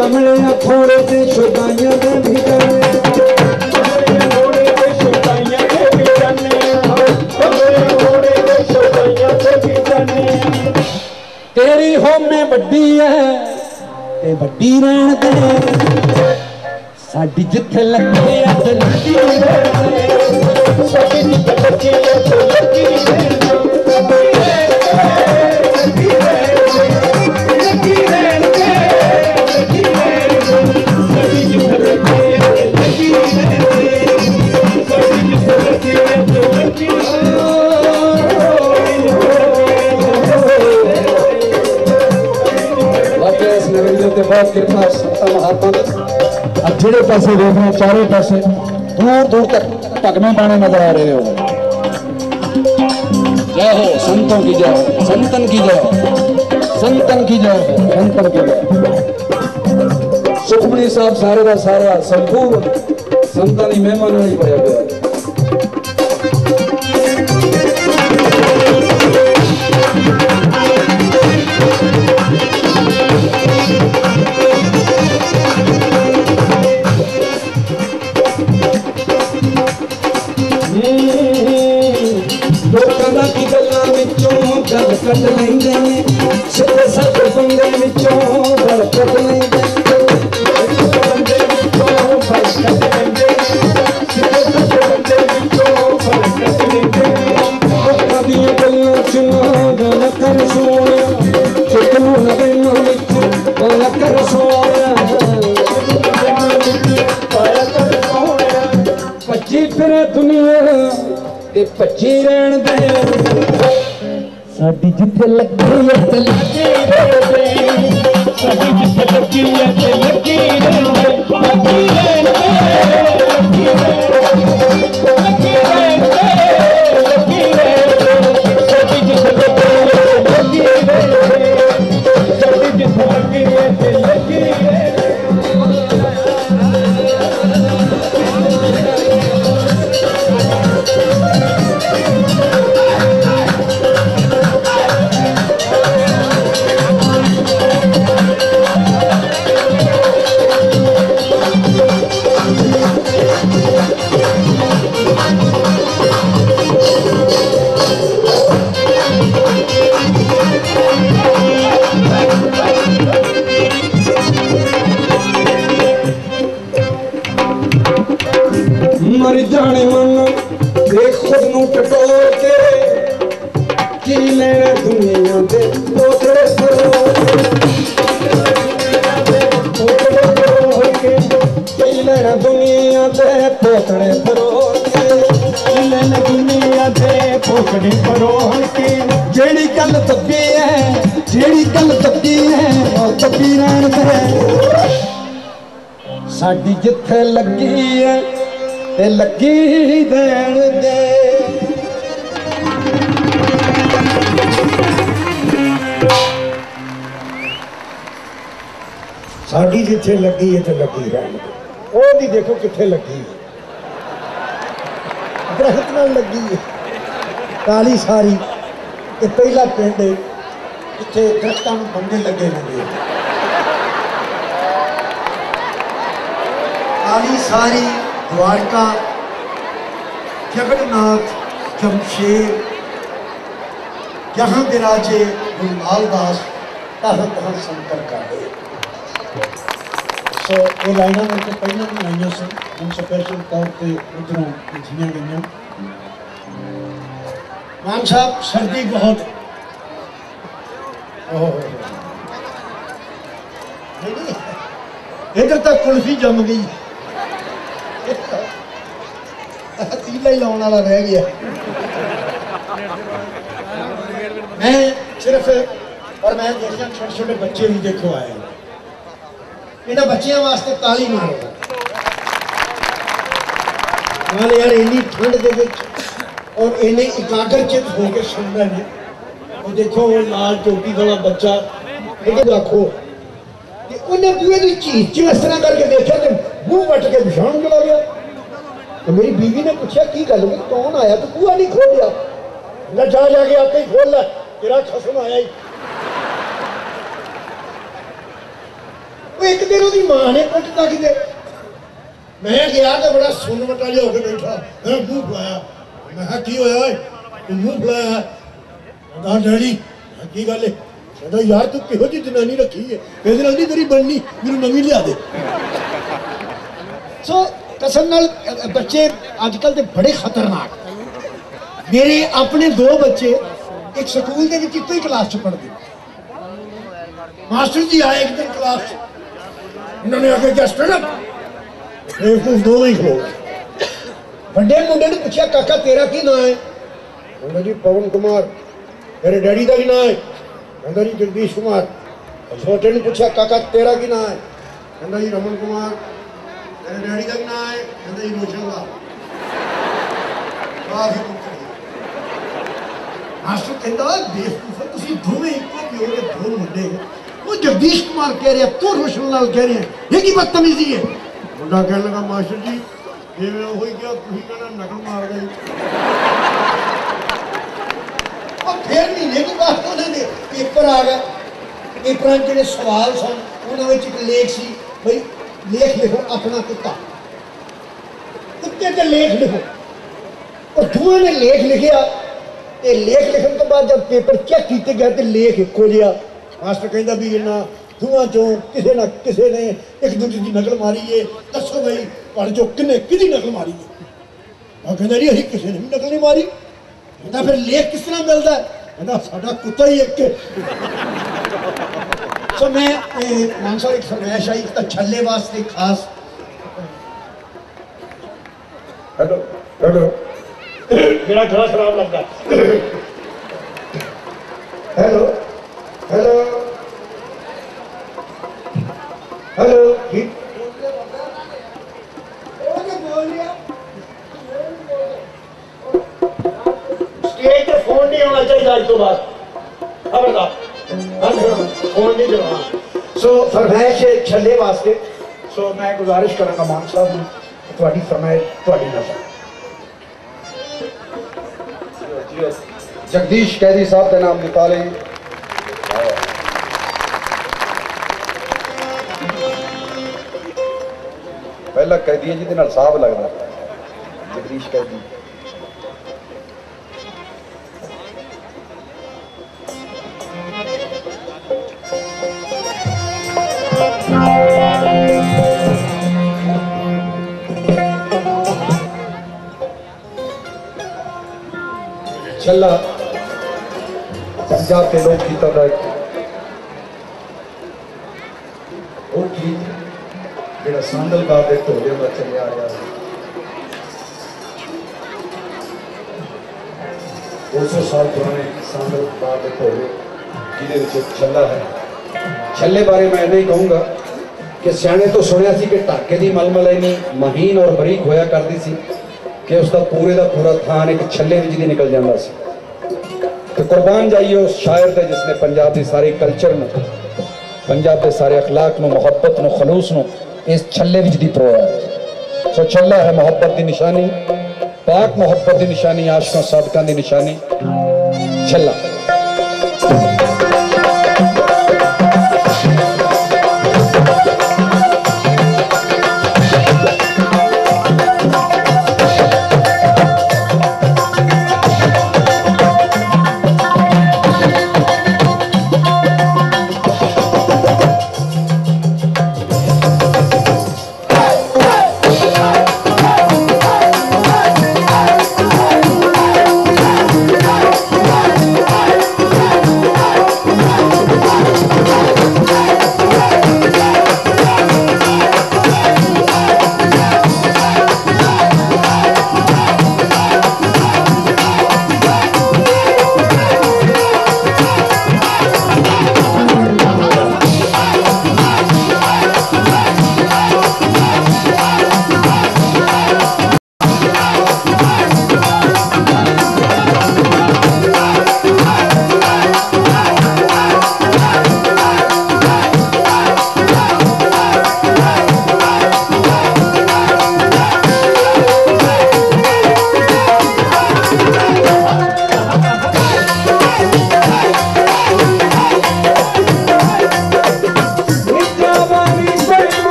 कमले थोड़े से शुदाइयां दे भी जाने थोड़े से शुदाइयां दे भी जाने कमले थोड़े से शुदाइयां दे भी जाने तेरी होमे बड्डी है ते बड्डी रहन दे साडी जिथे लगी है ते लगी रहन दे साडी जिथे लगी है ते लगी रहन दे बहुत कृपा महात्मा अब जेड़े पासे देखना चारों पासे दूर दूर तक टकने पाने नजर आ रहे हो जय हो संतों की जय हो संतन की जय हो संतन की जय हो संतन की जय सुखमनी साहब सारे का सारा संपूर्ण संतां दी मेहमान ही पढ़िया गया लेंदे ने सिद्धे साधे बंदे विचों बरकत लेंदे बंदे विचों बरकत लेंदे सिद्धे साधे बंदे विचों बरकत लेंदे लोकां दियां गल्लां सुनो गल कर सोनिया कितनों नवें विच गल कर सोनिया भज्जी फिरे दुनिया ते भज्जी रहन दे साडी जिथे लगी है ते लगी रहे साडी जिथे लगी है ते लगी रहे लगी रहे लगी रहे लगी रहे लगी रहे साडी जिथे लगी है ते लगी रहे साडी जिथे लगी है ते लगी रहे मर जाने मन देख खुद नू टटोल के की लेना दुनिया दे पोतड़े फरोल के की लेना दुनिया दे पोतड़े फरोल के की लेना दुनिया दे पोतड़े फरोल के जेड़ी गल दबी है जेड़ी गल दबी है और दबी रहन दे साडी जिथे लगी है ते लगी देण दे साडी जिथे लगी है ते लगी रहण दे ओ भी देखो किथे लगी है दरख्त नाल लगी है काली सारी ये पहला पिंड है इत्थे दरख्तां नूं बंदे लगे होंदे काली सारी द्वारका जगन्नाथ जमशेद जहाँ विराजे गुलमालदास तहाँ तहाँ संकर का है सो ये लाइना मेरे को पहले भी आईया सन हम स्पेशल तौर पर उधरों लिखियाँ गई मान साहब सर्दी बहुत इधर तक कुल्फी जम गई तीला ही लाने वाला रह गया मैं सिर्फ और मैं देखा छोटे छोटे बच्चे भी देखो आए इन्होंने बच्चों वास्ते ताली मारो यार इन्नी ठंड के और इन्हें एकाग्र चित होकर सुन रहे हैं और देखो वो लाल टोपी वाला बच्चा रखो उन्हें बुए की चीज च इस तरह करके देखा तो मुंह वट के बिछाण चला गया तो मेरी बीवी ने पूछा की गल हुई कौन आया तो बुआ नहीं खोलिया ना जा जाके आपे ही खोल ला तेरा खसम आया ही एक दिन उसकी मां ने कुटता कि मैं गया तो बड़ा सुन मटा जो होकर बैठा मैं मुंह फुलाया मैं कहा की होया तू मुंह फुलाया कहा डैडी की गल है कहता यार तू किहो जी जनानी रखी है कहते नहीं तेरी बननी मेरी नवी लिया दे सो कसम नाल बच्चे आजकल के बड़े खतरनाक मेरे अपने दो बच्चे एक स्कूल के विच इक्को ही क्लास च पढ़ते मास्टर जी आए एक दिन क्लास उन्होंने आके क्या स्टैंड अप दो ही खलो बड़े मुंडे ने पूछा काका तेरा की नाम है कहता जी पवन कुमार मेरे डैडी का भी नाम है कहता जी जगदीश कुमार छोटे ने पूछा काका तेरा की नाम है कहता जी रमन कुमार मेरे डैडी का भी नाम है कहता जी रोशन लाल मास्टर कहता बेवकूफ तुम दोवें इक्को प्यो के दो मुंडे वो जगदीश कुमार कह रहे तू रोशन लाल कह रहे हैं ये की बदतमीजी है मुंडा कहने लगा मास्टर जी ये वही क्या तुम कहना नकल मार गई और फिर महीने के बाद उन्होंने पेपर आ गया पेपर जो सवाल सन उन्होंने एक लेख सी भाई लेख लिखो अपना कुत्ता कुत्ते के लेख लिखो और दोवें ने लेख लिखिया ਤੇ ਲੇਖ ਲਿਖਣ ਤੋਂ ਬਾਅਦ ਜਦ ਪੇਪਰ ਚੈੱਕ ਕੀਤੇ ਗਏ ਤੇ ਲੇਖ ਇੱਕੋ ਜਿਹਾ। ਮਾਸਟਰ ਕਹਿੰਦਾ ਵੀ ਇਹਨਾਂ ਦੋਵਾਂ ਚੋਂ ਕਿਸੇ ਨਾ ਕਿਸੇ ਨੇ ਇੱਕ ਦੂਜੇ ਦੀ ਨਕਲ ਮਾਰੀ ਏ, ਦੱਸੋ ਬਈ ਤੁਹਾਡੇ ਚੋਂ ਕਿਹਦੀ ਨਕਲ ਮਾਰੀ ਏ? ਉਹ ਕਹਿੰਦਾ ਜੀ ਅਸੀਂ ਕਿਸੇ ਨੇ ਵੀ ਨਕਲ ਨਹੀਂ ਮਾਰੀ। ਕਹਿੰਦਾ ਫਿਰ ਲੇਖ ਕਿਸ ਤਰ੍ਹਾਂ ਮਿਲਦਾ? ਕਹਿੰਦਾ ਸਾਡਾ ਕੁੱਤਾ ਹੀ ਇੱਕ। ਸੋ ਮੈਂ ਮਾਨ ਸਾਹਿਬ ਇੱਕ ਫਰਮਾਇਸ਼ ਆਈ ਤਾਂ ਛੱਲੇ ਵਾਸਤੇ ਖਾਸ। हेलो हेलो मेरा गला खराब लगता है। हेलो हेलो हेलो स्टेज पे फोन नहीं होना चाहिए आज तो बाद। खबरदार फोन नहीं जमा। सो फरमाइश छले वास्ते। सो मैं गुजारिश करूंगा मान साहब थोड़ी फरमाइश थोड़ी नजर। जगदीश कैदी साहब का नाम निकाले। पहला कैदी है जिहदे नाल साहब लगदा जगदीश कैदी। छल्ला पंजाब के लोक गीतों का वो गीत जो सांदल बाब के ढोले में चले आ रहा है 200 साल पुराने सांदल बाब के ढोले जिहदे छल्ला है। छल्ले बारे मैं नहीं कहूँगा कि सियाने तो सुनिया सी कि ढाके की मलमल इन्नी महीन और बरीक होया करती सी कि उसका पूरे का पूरा थान एक छल्ले विच दी निकल जाता सी। तो कुर्बान जाइए उस शायर ते जिसने पंजाब की सारी कल्चर में पंजाब के सारे अखलाक में मुहब्बत में खलूस में इस छल्ले विच दी परोया। सो छल्ला है मुहब्बत की निशानी, पाक मुहब्बत की निशानी, आशिकों सादकों की निशानी छल्ला।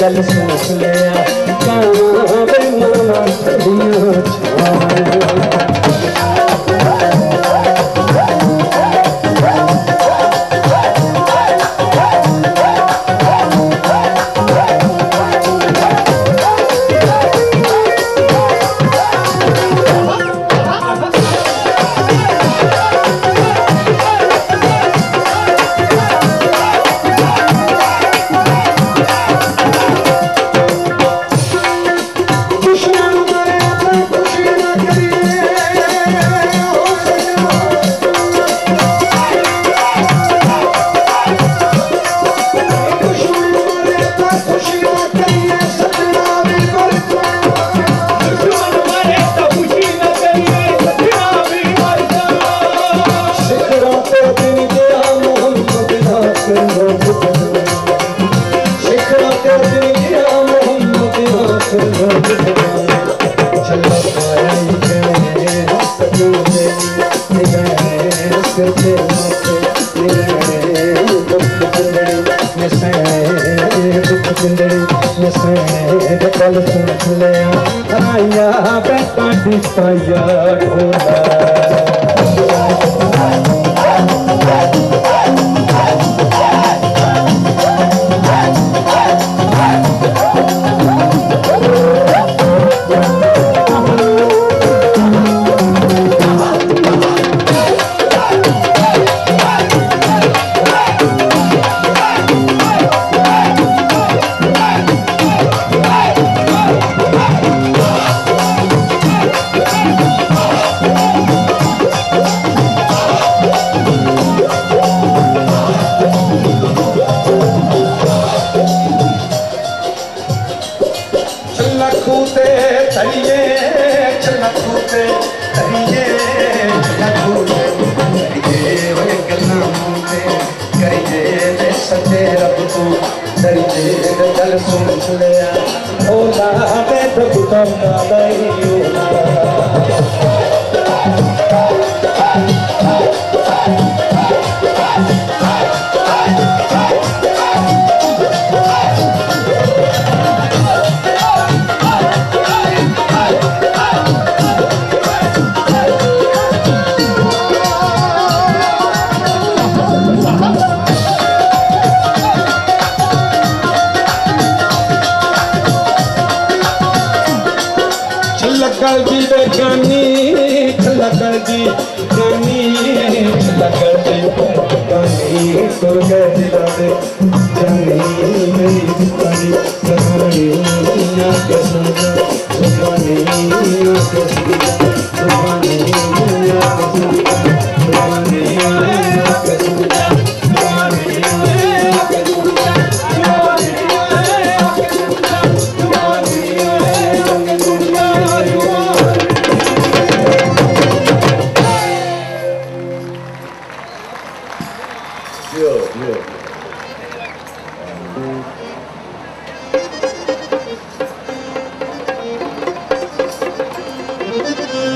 गल सुन लिया कावां वे मावां दियां छावां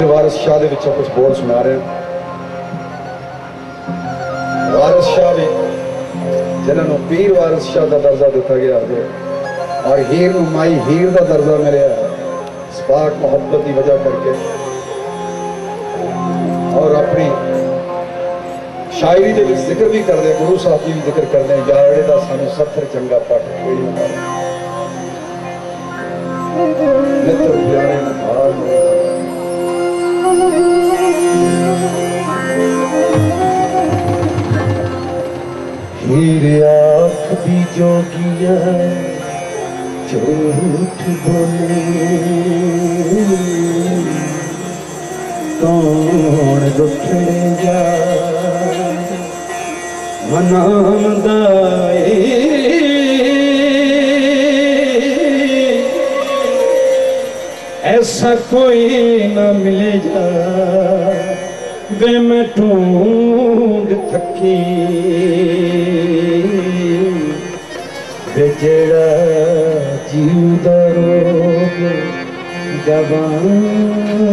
वारिस शाह दे विचों कुछ बोल सुना रहे हैं। वारिस शाह भी जिन्होंने पीर वारिस शाह का दर्जा दिता गया और हीर नूं माई हीर का दर्जा मिले पाक मोहब्बत की वजह करके और अपनी शायरी के जिक्र भी करते गुरु साहब की भी जिक्र करते यारे का सानू सफर चंगा पट कोई मित्र प्यारे हीरे आँख दी जोगिया झूठ बोले कौन दुखड़े जा मनामदाए ऐसा कोई न मिले जा वे मैं ढूंढ थकी बेजड़ा जीवदा रोग जवान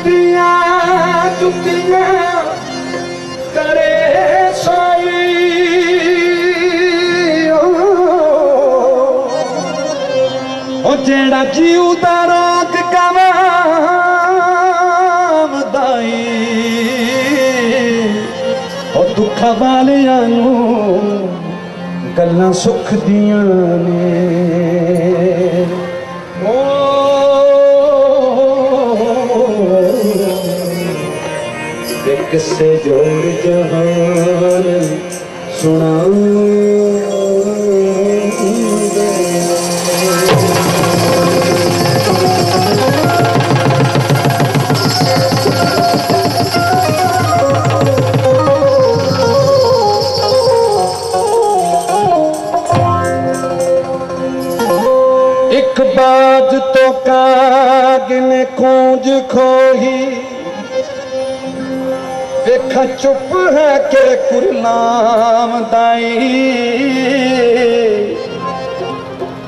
दिया जुतियां करे साई ओ जेड़ा जीव दा रोक गवाम दाई ओ दुख वालियां नू गल्लां सुख दियां ने किससे जोड़ जहान सुना एक बाज तो काग ने कूंज खोही देखा चुप है के कुरनाम दाई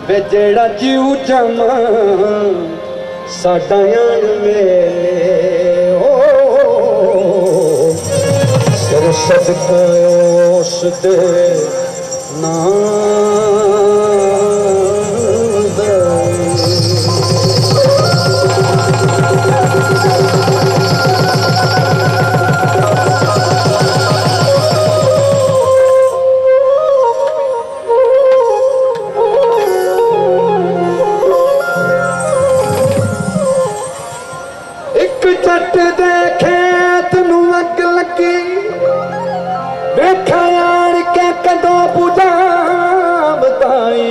वे जेड़ा जीव जमा साडा मेले ओ सिर सदका उस दे जट दे खेत नू अग लगी देखा यार के कदों पूजा बताई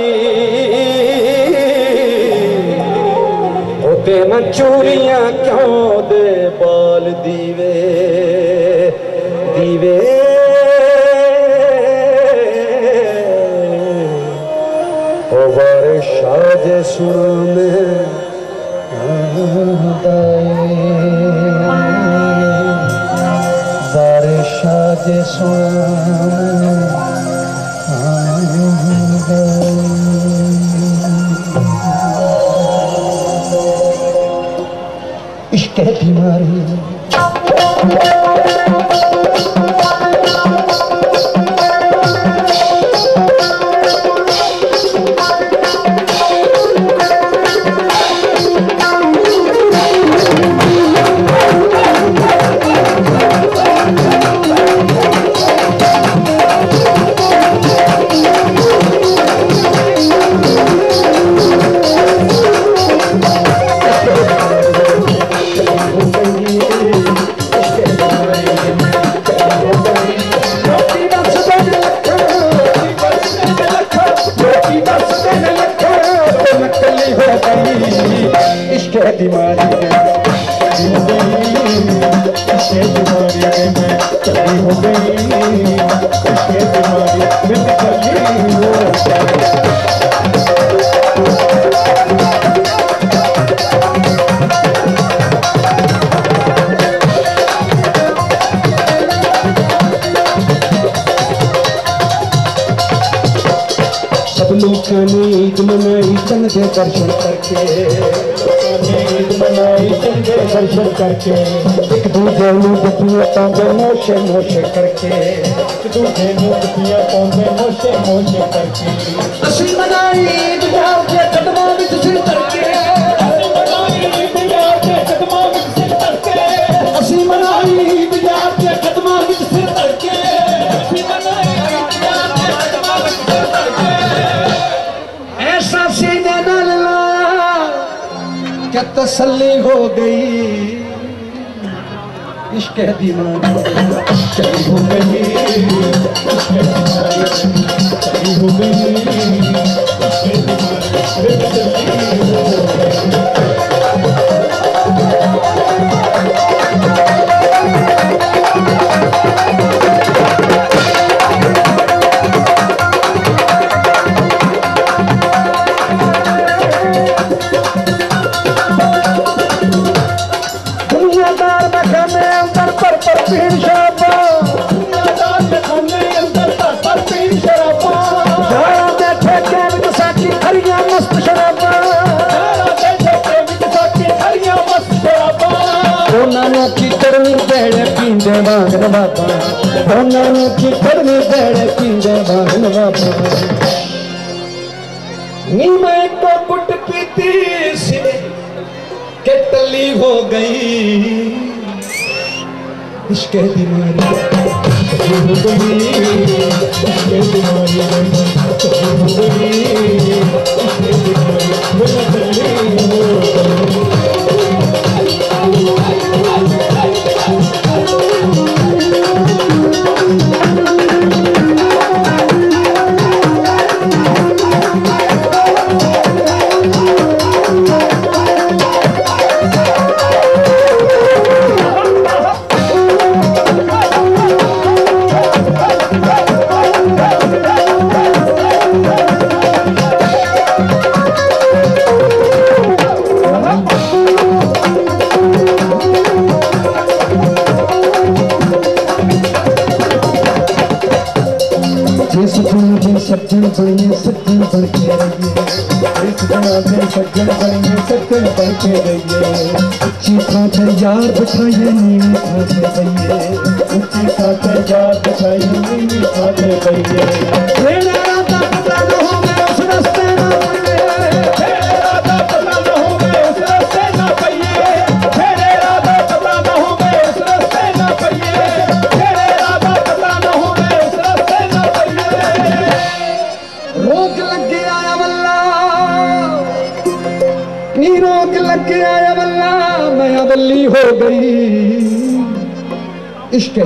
ओते न चूरियां क्यों दे बाल दीवे दीवे ओ बारिश आज सुना बारिश आज सुना इश्क है बीमारी ईद मनाई चंद के दर्शन करके ईद मनाई चंद के दर्शन करके एक दूजे नूं दुखियां पांदे मोशे मोशे करके एक दूजे नूं दुखियां पांदे मोशे मोशे करके असीं मनाई ईद यार दे कदमां विच सिर करके असीं मनाई ईद यार दे कदमां विच सिर करके असीं मनाई ईद यार दे कदमां विच सिर करके असीं मनाई ईद यार दे कदमां विच सिर करके ऐसा सीने नाल लाया क्या तसल्ली हो गई इश्क दीवानी चली हो गई चली हो गई पीर शाबा दुनियादार में खाने अंदर वांगन बाबा दोनों की करनी बेड़े पींदे वांगन बाबा नी मैं तो कुट पीती सी के टली हो गई इश्क दीवानी हो गई इश्क दीवानी हो गई सज्जन बनिए सज्जन बन के रहिए इस जनाबे सज्जन बनिए सज्जन बन के रहिए अच्छी खाते यार बिठाइए नीवी खाते रहिए अच्छी खाते यार बिठाइए नीवी खाते रहिए तेरा राता पता न हो मैं उस रास्ते ना पइए तेरे राता पता न हो मैं उस रास्ते ना पइए तेरे राता पता न हो मैं उस रास्ते ना पइए तेरे राता पता न हो मैं उस रास्ते ना पइए रोक लग गया या वल्ला नी रोक लग गया या वल्ला मैं अवली हो गई इश्क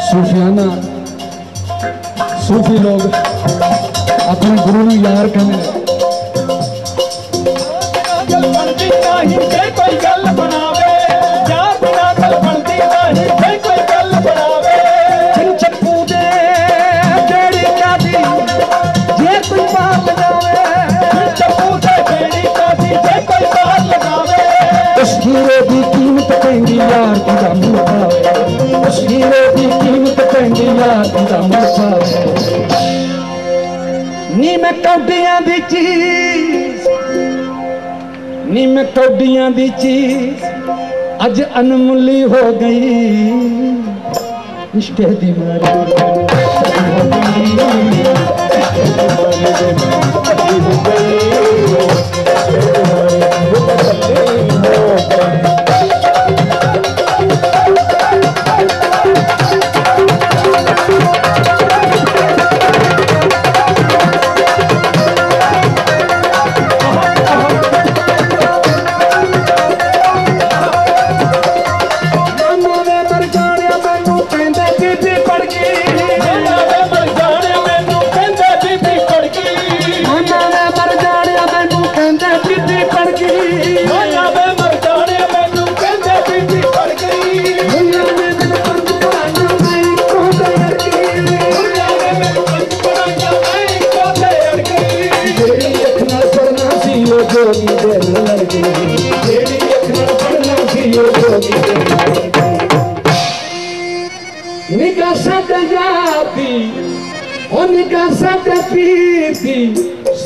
सूफियाना सूफी लोग अपने गुरु ਨੂੰ यार कहने गल बनती नहीं जे कोई गल बनावे यार बिना गल बनती नहीं जे कोई गल बनावे जिन चप्पू दे जेड़ी कादी जे कोई बात लगावे जिन चप्पू दे जेड़ी कादी जे कोई बात लगावे उस हीरे दी कीमत कहंदी यार दा मुंह पावे उस हीरे दी कीमत कहंदी यार दा मुंह पावे नी मैं कौडियां दी चीज नी मैं कौडियां दी चीज अज अनमुल्ली हो गई इश्क दी मारी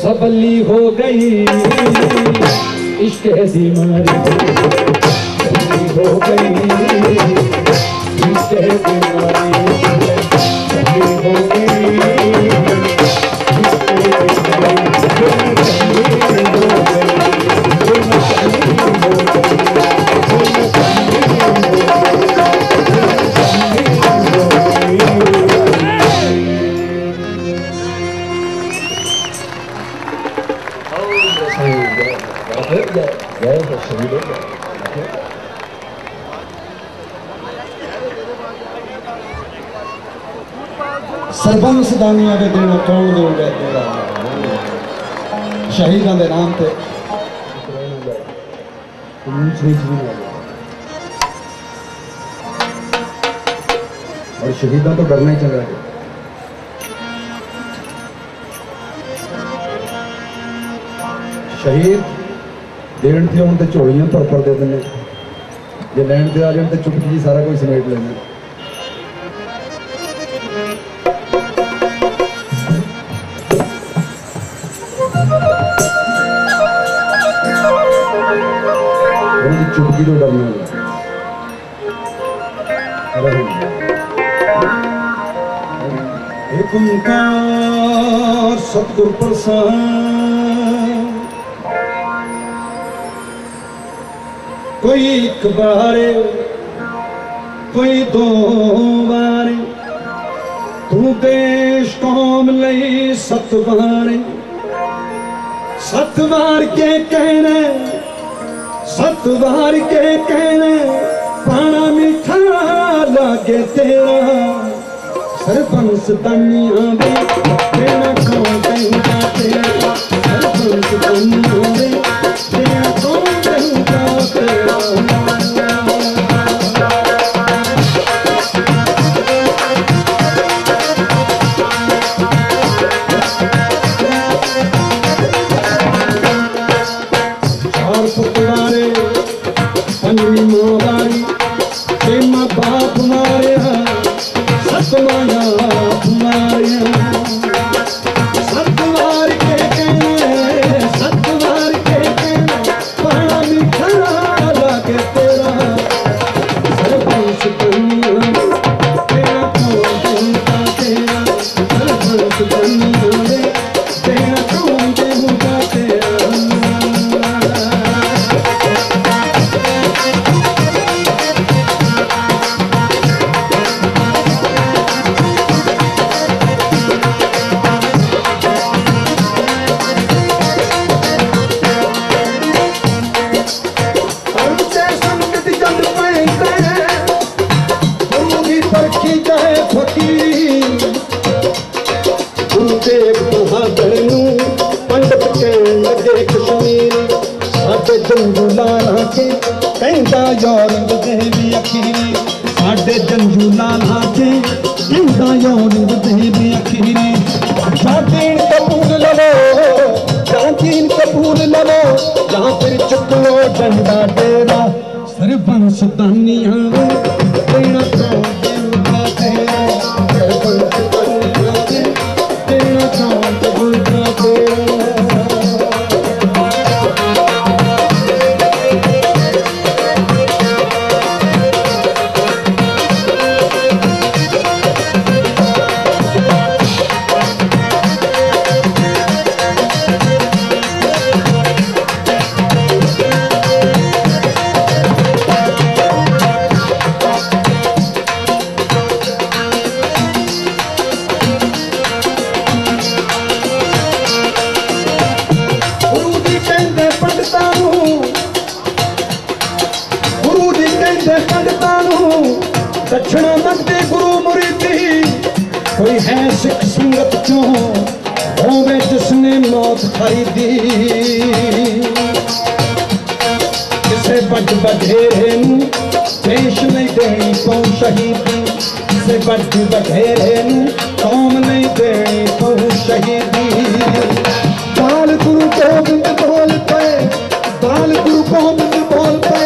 सबली हो गई इश्क दी मारी हो गई इश्क दी मारी हो गई सरबंस दानिया के देना कौन देगा तेरा शहीदों के नाम पे और शहीदा तो डरना ही चल रहा है। शहीद देन थे हम तो झोलियां पर दे देने, जे लैन से आ जाए तो चुटकी जी सारा कुछ समेट लेना। चुटकी तो डरना एक ओंकार सतगुर प्रसाद, कोई एक बारे कोई दो बारे, तू देश कौम लई सत बारे, सत बार के कहने सत बार के कहने, पाना मीठा लागे तेरा, सरपंच दानिया वे तेरा कौन कहूँगा तेरा, सरपंच दानिया वे तेरा कौन कहूँगा तेरा। चार पुतवारे पंजवी माँ बारी, छेमा बाप मारे सतमाया तुम्हारे, सतवार के कहने सतवार के कहने, पाना मीठा लागे तेरा, सरपंच दानिया तेरा कौन कहूँगा तेरा, सरपंच दानिया तेरा कौन कहूँगा तेरा। पंडित कहन लगे कश्मीर, साडे जंजू लाला के कहंदा यौरंग दे भी अखीरी, साडे जंजू लाला के कहंदा यौरंग दे भी अखीरी। जातीन कपूर लवो जातीन कपूर लवो, जहाँ फिर चुक लो डंडा तेरा, सरपंच दानिया वे तेरा कौन कहूँगा तेरा, सरपंच दानिया वे तेरा कौन कहूँगा तेरा। दक्षिणा मंगते गुरु मुरीदी, कोई है सिख संगत चो होवे जिसने मौत खाई दी, किसे बज बधेरे देश नहीं देनी पौ शहीदी, किसे बज बधेरे कौम नहीं देनी पौ शहीदी। बाल गुरु गोबिंद बोल पे, बाल गुरु गोबिंद बोल पे,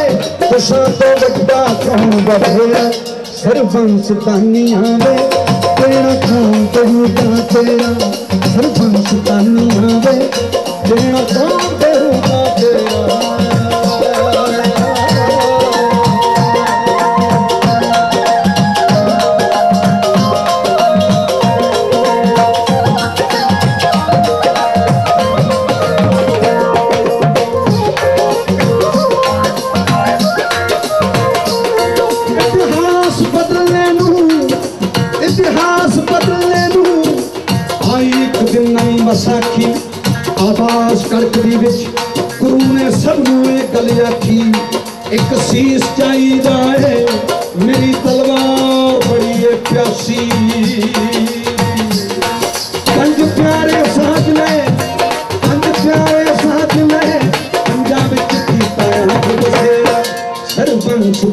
तुसा तो बड़ा कौन बधेरा, सरपंच दानिया वे तेरा कौन कहूँगा तेरा, सरपंच दानिया वे तेरा कौन कहूँगा तेरा। इतिहास बदलने आई एक दिन नई बसाखी, आवाज कड़कदी विच गुरु ने सबनू गल आखी, एक शीस चाहिदा है मेरी तलवार बड़ी है प्यासी।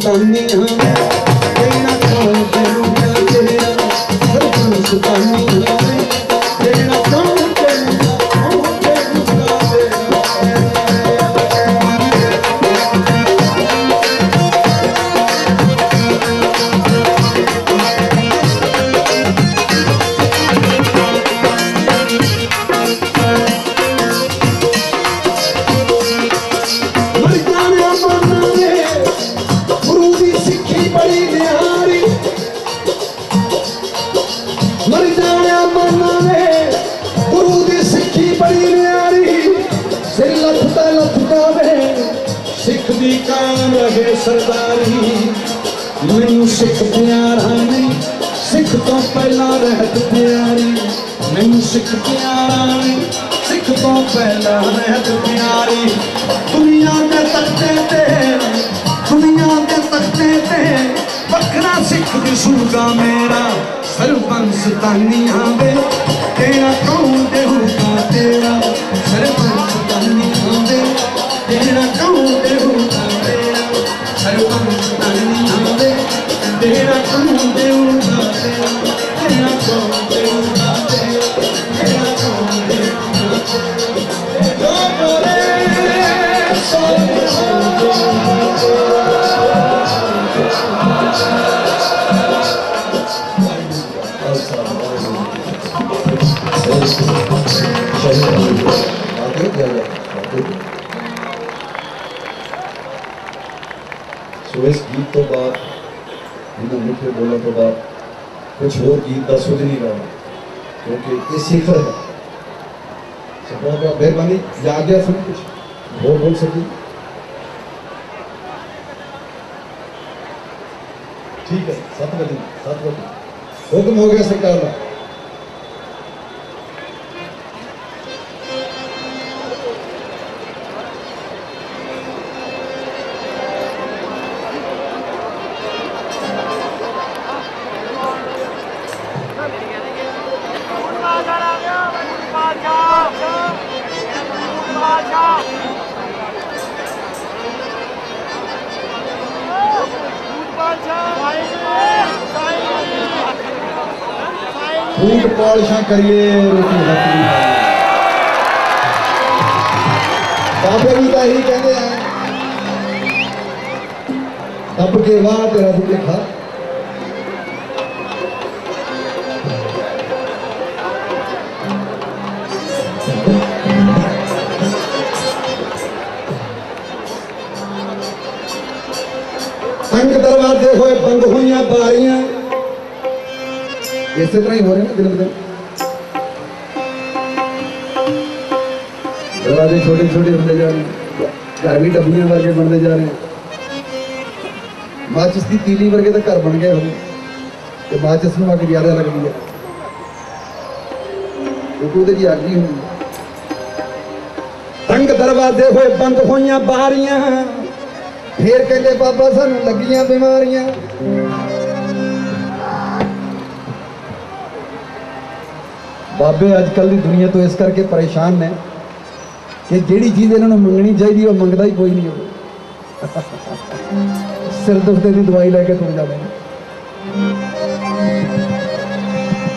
सुल्तानियां तेरा कौन देऊगा तेरा सरपंच सुल्तानियां तेरा कौन देऊगा सरदारी मैनू सिख प्यारा नहीं सिख तो पहला रहत प्यारी मैनू सिख प्यारा नहीं सिख तो पहला रहत प्यारी दुनिया के तख्ते ते बखरा सिख दिसूगा मेरा सरपंच तानिया दे तेरा कौन देऊगा तेरा सरपंच तानिया दे तेरा कौन देऊगा सरपंच तानिया दे तेरा कौन देऊगा तेरा कौन देऊगा तेरा कौन देऊगा जो बोले सो सो इस गीत तो बाद इन्होंने मिठे बोलों तो बाद कुछ और गीत का सुन नहीं रहा क्योंकि ये सिफर है। बहुत मेहरबानी याद गया सुन कुछ और बोल सकी ठीक है 7 बजे हुक्म हो गया सरकार का। फूट पॉलिशा करिए रोटी बाबे भी तो यही कहते हैं दब के वाह तेरा दुख खा तंग दरवाजे होए बंद हुई बारियां इस तरह ही हो रहे हैं दिन ब दिन दरवाजे छोटे छोटे बनते जा रहे हैं घर भी डब्बियां वर्गे बनते जा रहे हैं माचिस की तीली वर्गे तो घर बन गए हम तो माचिस में आके ज्यादा लगती है क्योंकि जी आग नहीं होनी। तंग दरवाजे होए बंद हुई बारियां फिर कहते बाबा सानू लगियां बीमारियां बाबे अजकल की दुनिया तो इस करके परेशान ने कि जिहड़ी चीज़ इन्होंने मंगनी चाहिए वो मंगता ही कोई नहीं हो सिर दुखते की दवाई लैके तुर जाते हैं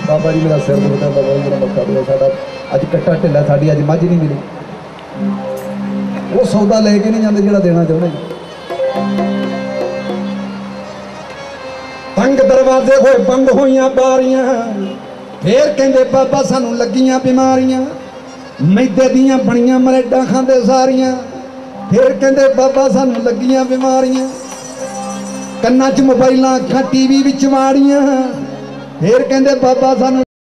बाबा जी मेरा सिर दुखता बाबा जी मेरा मक्का दो साडा अज कट्टा ढिला साडी अज मझ नहीं मिली वो सौदा लेके नहीं जाते जिहड़ा देना चाहुंदे। तंग दरवाजे होए बंद हुई बारियां फिर कहते बाबा सानू लगियां बीमारियां मैदे दियां बनियां मरेडा खांदे सारियां फिर कहते बाबा सानू लगियां बीमारियां कन्ना च मोबाइलां अखां टीवी विच माड़ियां फिर कहते बाबा सानू